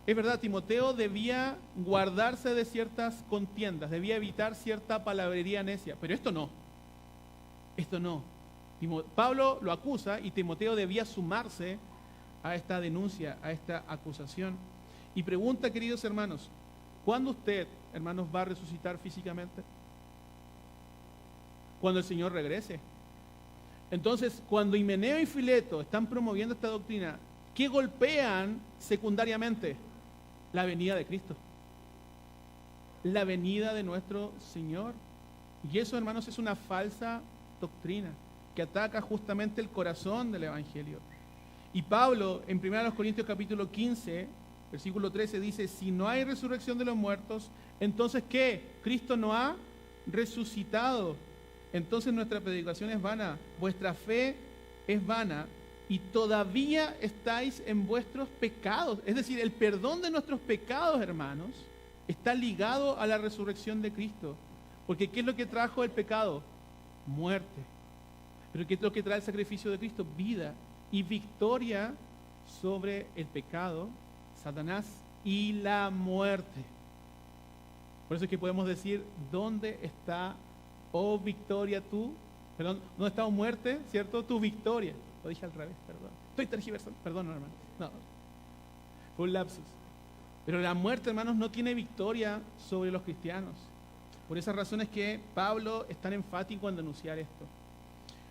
[SPEAKER 1] es verdad, Timoteo debía guardarse de ciertas contiendas, debía evitar cierta palabrería necia, pero esto no. Esto no. Pablo lo acusa y Timoteo debía sumarse a esta denuncia, a esta acusación. Y pregunta, queridos hermanos, ¿cuándo usted, hermanos, va a resucitar físicamente? Cuando el Señor regrese. Entonces, cuando Himeneo y Fileto están promoviendo esta doctrina, ¿qué golpean secundariamente? La venida de Cristo, la venida de nuestro Señor. Y eso, hermanos, es una falsa doctrina que ataca justamente el corazón del Evangelio. Y Pablo, en 1 Corintios capítulo 15, versículo 13, dice: si no hay resurrección de los muertos, entonces ¿qué? Cristo no ha resucitado. Entonces nuestra predicación es vana, vuestra fe es vana, y todavía estáis en vuestros pecados. Es decir, el perdón de nuestros pecados, hermanos, está ligado a la resurrección de Cristo. Porque ¿qué es lo que trajo el pecado? Muerte. Pero ¿qué es lo que trae el sacrificio de Cristo? Vida y victoria sobre el pecado, Satanás y la muerte. Por eso es que podemos decir: ¿dónde está, oh victoria, perdón, ¿dónde está, oh muerte, cierto? Tu victoria. Lo dije al revés, perdón. Estoy tergiversando, perdón, hermano. No, fue un lapsus. Pero la muerte, hermanos, no tiene victoria sobre los cristianos. Por esa razón es que Pablo es tan enfático en denunciar esto.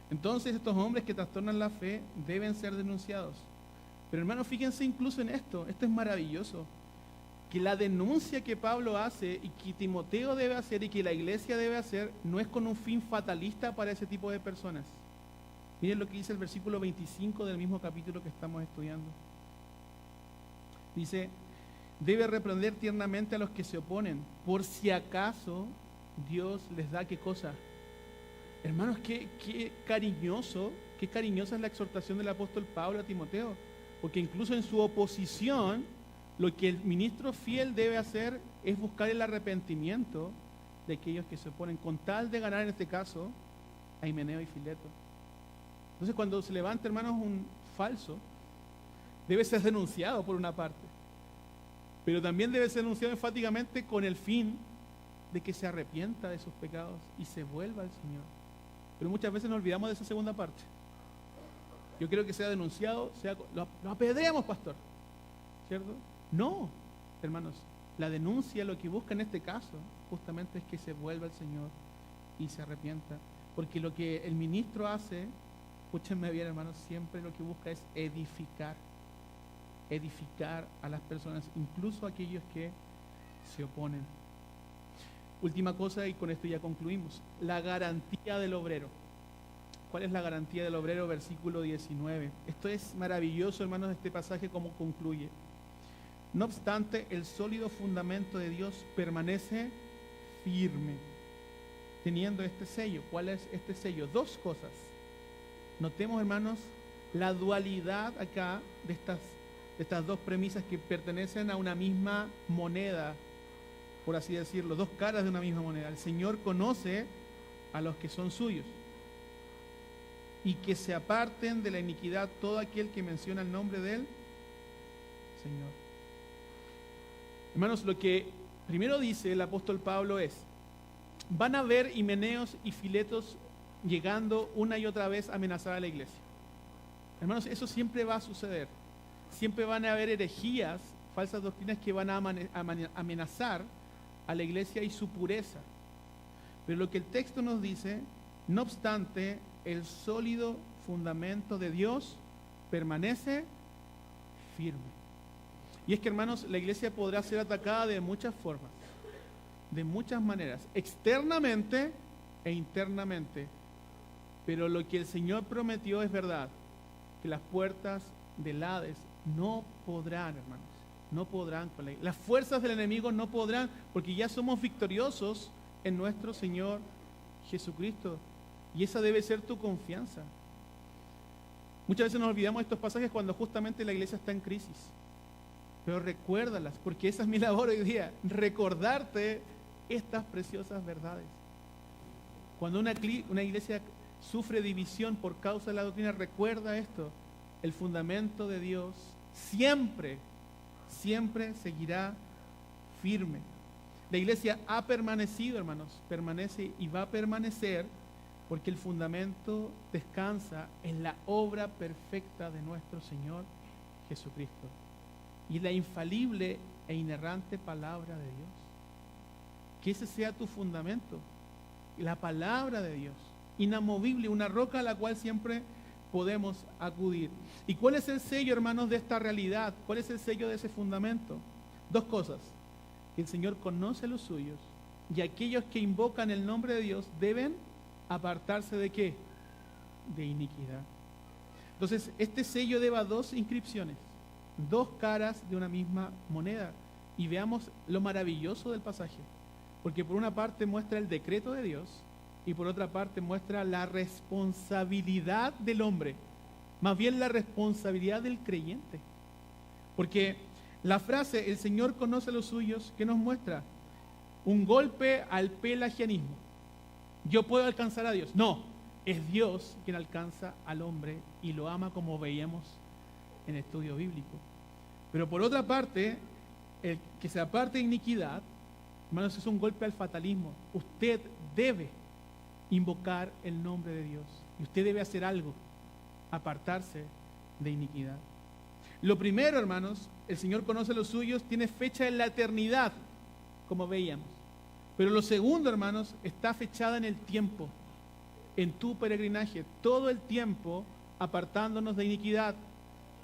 [SPEAKER 1] Entonces, estos hombres que trastornan la fe deben ser denunciados. Pero, hermanos, fíjense incluso en esto. Esto es maravilloso. Que la denuncia que Pablo hace y que Timoteo debe hacer y que la iglesia debe hacer no es con un fin fatalista para ese tipo de personas. Miren lo que dice el versículo 25 del mismo capítulo que estamos estudiando. Dice: debe reprender tiernamente a los que se oponen, por si acaso Dios les da ¿qué cosa? Hermanos, qué cariñosa es la exhortación del apóstol Pablo a Timoteo, porque incluso en su oposición, lo que el ministro fiel debe hacer es buscar el arrepentimiento de aquellos que se oponen, con tal de ganar en este caso a Himeneo y Fileto. Entonces, cuando se levanta, hermanos, un falso, debe ser denunciado por una parte, pero también debe ser denunciado enfáticamente con el fin de que se arrepienta de sus pecados y se vuelva al Señor. Pero muchas veces nos olvidamos de esa segunda parte. Yo quiero que sea denunciado, lo apedreamos, pastor, ¿cierto? No, hermanos, la denuncia lo que busca en este caso justamente es que se vuelva al Señor y se arrepienta, porque lo que el ministro hace, escúchenme bien, hermanos, siempre lo que busca es edificar a las personas, incluso a aquellos que se oponen. Última cosa, y con esto ya concluimos: la garantía del obrero. ¿Cuál es la garantía del obrero? Versículo 19. Esto es maravilloso, hermanos, este pasaje, cómo concluye. No obstante, el sólido fundamento de Dios permanece firme, teniendo este sello. ¿Cuál es este sello? Dos cosas. Notemos, hermanos, la dualidad acá de estas dos premisas que pertenecen a una misma moneda, por así decirlo, dos caras de una misma moneda. El Señor conoce a los que son suyos, y que se aparten de la iniquidad todo aquel que menciona el nombre del Señor. Hermanos, lo que primero dice el apóstol Pablo es: van a haber Himeneos y Filetos llegando una y otra vez a amenazar a la iglesia. Hermanos, eso siempre va a suceder. Siempre van a haber herejías, falsas doctrinas que van a amenazar a la iglesia y su pureza. Pero lo que el texto nos dice: no obstante, el sólido fundamento de Dios permanece firme. Y es que, hermanos, la iglesia podrá ser atacada de muchas formas, de muchas maneras, externamente e internamente. Pero lo que el Señor prometió es verdad, que las puertas del Hades no podrán, hermanos, no podrán con la iglesia. Las fuerzas del enemigo no podrán, porque ya somos victoriosos en nuestro Señor Jesucristo. Y esa debe ser tu confianza. Muchas veces nos olvidamos de estos pasajes cuando justamente la iglesia está en crisis. Pero recuérdalas, porque esa es mi labor hoy día, recordarte estas preciosas verdades. Cuando una iglesia sufre división por causa de la doctrina, recuerda esto: el fundamento de Dios siempre, siempre seguirá firme. La iglesia ha permanecido, hermanos, permanece y va a permanecer, porque el fundamento descansa en la obra perfecta de nuestro Señor Jesucristo y la infalible e inerrante palabra de Dios. Que ese sea tu fundamento, la palabra de Dios, inamovible, una roca a la cual siempre podemos acudir. ¿Y cuál es el sello, hermanos, de esta realidad? ¿Cuál es el sello de ese fundamento? Dos cosas: que el Señor conoce a los suyos, y aquellos que invocan el nombre de Dios deben apartarse ¿de qué? De iniquidad. Entonces, este sello lleva dos inscripciones, dos caras de una misma moneda. Y veamos lo maravilloso del pasaje, porque por una parte muestra el decreto de Dios y por otra parte muestra la responsabilidad del hombre, más bien la responsabilidad del creyente. Porque la frase "el Señor conoce a los suyos", ¿qué nos muestra? Un golpe al pelagianismo. Yo puedo alcanzar a Dios. No, es Dios quien alcanza al hombre y lo ama, como veíamos en el estudio bíblico. Pero por otra parte, el que se aparte de iniquidad, hermanos, es un golpe al fatalismo. Usted debe invocar el nombre de Dios y usted debe hacer algo: apartarse de iniquidad. Lo primero, hermanos, el Señor conoce a los suyos, tiene fecha en la eternidad, como veíamos. Pero lo segundo, hermanos, está fechada en el tiempo, en tu peregrinaje, todo el tiempo apartándonos de iniquidad.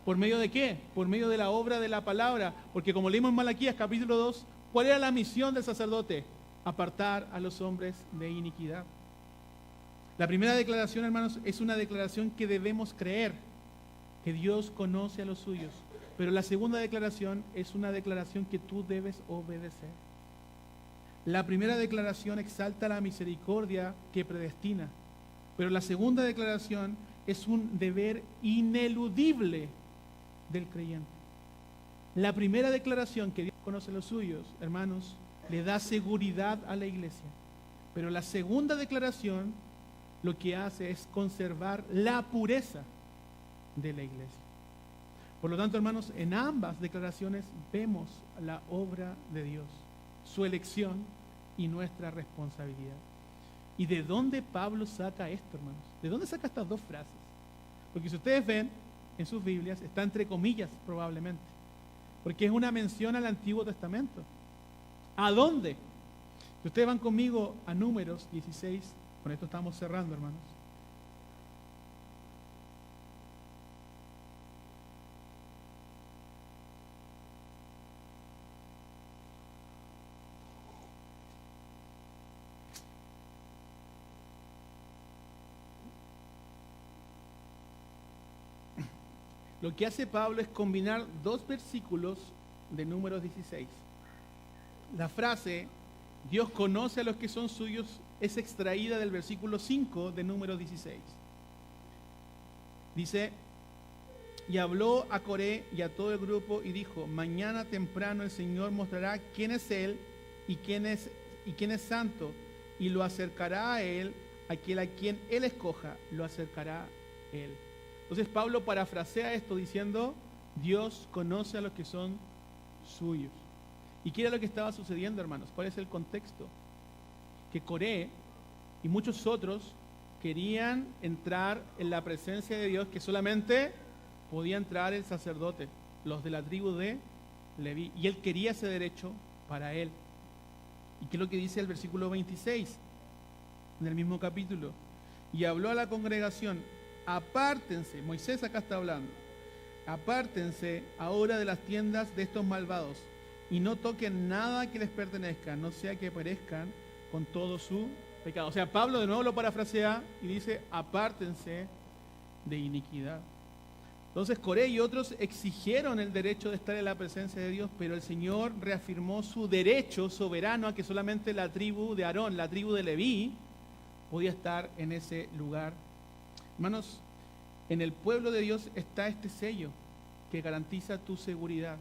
[SPEAKER 1] ¿Por medio de qué? Por medio de la obra de la palabra. Porque como leímos en Malaquías capítulo 2, ¿cuál era la misión del sacerdote? Apartar a los hombres de iniquidad. La primera declaración, hermanos, es una declaración que debemos creer, que Dios conoce a los suyos. Pero la segunda declaración es una declaración que tú debes obedecer. La primera declaración exalta la misericordia que predestina, pero la segunda declaración es un deber ineludible del creyente. La primera declaración, que Dios conoce a los suyos, hermanos, le da seguridad a la iglesia, pero la segunda declaración lo que hace es conservar la pureza de la iglesia. Por lo tanto, hermanos, en ambas declaraciones vemos la obra de Dios, su elección y nuestra responsabilidad. ¿Y de dónde Pablo saca esto, hermanos? ¿De dónde saca estas dos frases? Porque si ustedes ven en sus Biblias, está entre comillas probablemente, porque es una mención al Antiguo Testamento. ¿A dónde? Si ustedes van conmigo a Números 16, con esto estamos cerrando, hermanos. Lo que hace Pablo es combinar dos versículos de Números 16. La frase, Dios conoce a los que son suyos, es extraída del versículo 5 de Números 16. Dice, y habló a Coré y a todo el grupo y dijo, mañana temprano el Señor mostrará quién es Él y quién es santo, y lo acercará a Él, aquel a quien Él escoja, lo acercará a Él. Entonces Pablo parafrasea esto diciendo, Dios conoce a los que son suyos. ¿Y qué era lo que estaba sucediendo, hermanos? ¿Cuál es el contexto? Que Coré y muchos otros querían entrar en la presencia de Dios, que solamente podía entrar el sacerdote, los de la tribu de Leví, y él quería ese derecho para él. ¿Y qué es lo que dice el versículo 26 en el mismo capítulo? Y habló a la congregación, apártense, Moisés acá está hablando, apártense ahora de las tiendas de estos malvados y no toquen nada que les pertenezca, no sea que perezcan con todo su pecado. O sea, Pablo de nuevo lo parafrasea y dice, apártense de iniquidad. Entonces Coré y otros exigieron el derecho de estar en la presencia de Dios, pero el Señor reafirmó su derecho soberano a que solamente la tribu de Aarón, la tribu de Leví, podía estar en ese lugar. Hermanos, en el pueblo de Dios está este sello que garantiza tu seguridad,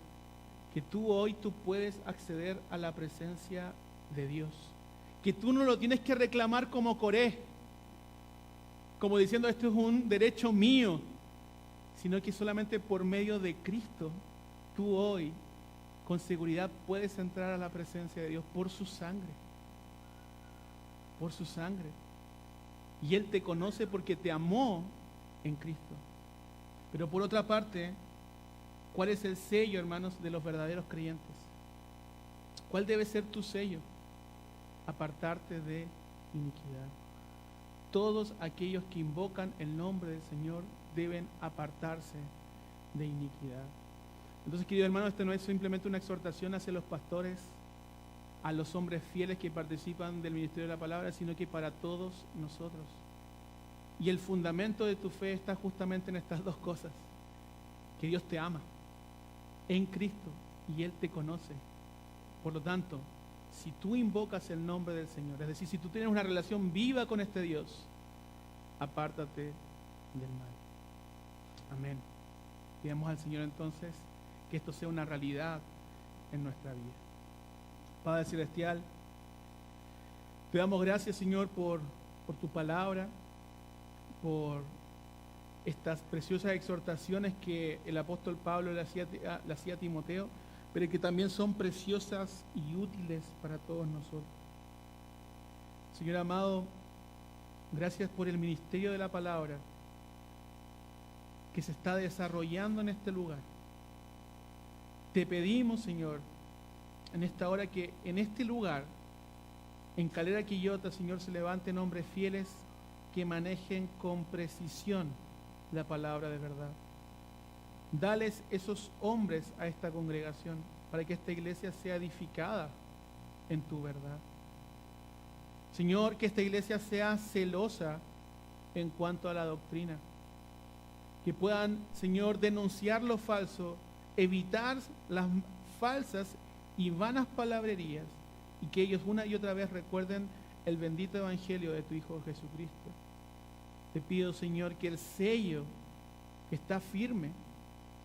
[SPEAKER 1] que tú puedes acceder a la presencia de Dios, que tú no lo tienes que reclamar como Coré, como diciendo esto es un derecho mío, sino que solamente por medio de Cristo tú hoy con seguridad puedes entrar a la presencia de Dios por su sangre, por su sangre. Y Él te conoce porque te amó en Cristo. Pero por otra parte, ¿cuál es el sello, hermanos, de los verdaderos creyentes? ¿Cuál debe ser tu sello? Apartarte de iniquidad. Todos aquellos que invocan el nombre del Señor deben apartarse de iniquidad. Entonces, querido hermano, esto no es simplemente una exhortación hacia los pastores, a los hombres fieles que participan del ministerio de la palabra, sino que para todos nosotros. Y el fundamento de tu fe está justamente en estas dos cosas: que Dios te ama en Cristo y Él te conoce. Por lo tanto, si tú invocas el nombre del Señor, es decir, si tú tienes una relación viva con este Dios, apártate del mal. Amén. Pidamos al Señor entonces que esto sea una realidad en nuestra vida. Padre Celestial, te damos gracias, Señor, por tu palabra, por estas preciosas exhortaciones que el apóstol Pablo le hacía a Timoteo, pero que también son preciosas y útiles para todos nosotros. Señor amado, gracias por el ministerio de la palabra que se está desarrollando en este lugar. Te pedimos, Señor, en esta hora que en este lugar, en Calera Quillota, Señor, se levanten hombres fieles que manejen con precisión la palabra de verdad. Dales esos hombres a esta congregación para que esta iglesia sea edificada en tu verdad. Señor, que esta iglesia sea celosa en cuanto a la doctrina. Que puedan, Señor, denunciar lo falso, evitar las falsas y vanas palabrerías, y que ellos una y otra vez recuerden el bendito evangelio de tu Hijo Jesucristo. Te pido, Señor, que el sello que está firme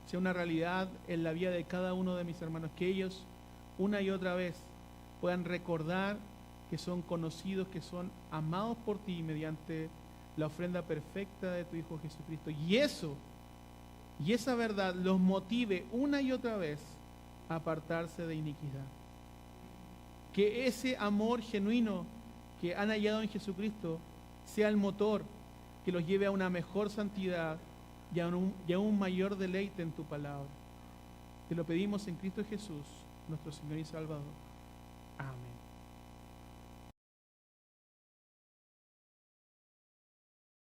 [SPEAKER 1] sea una realidad en la vida de cada uno de mis hermanos, que ellos una y otra vez puedan recordar que son conocidos, que son amados por ti mediante la ofrenda perfecta de tu Hijo Jesucristo. Y esa verdad los motive una y otra vez a apartarse de iniquidad. Que ese amor genuino que han hallado en Jesucristo sea el motor que los lleve a una mejor santidad y a un mayor deleite en tu palabra. Te lo pedimos en Cristo Jesús, nuestro Señor y Salvador. Amén.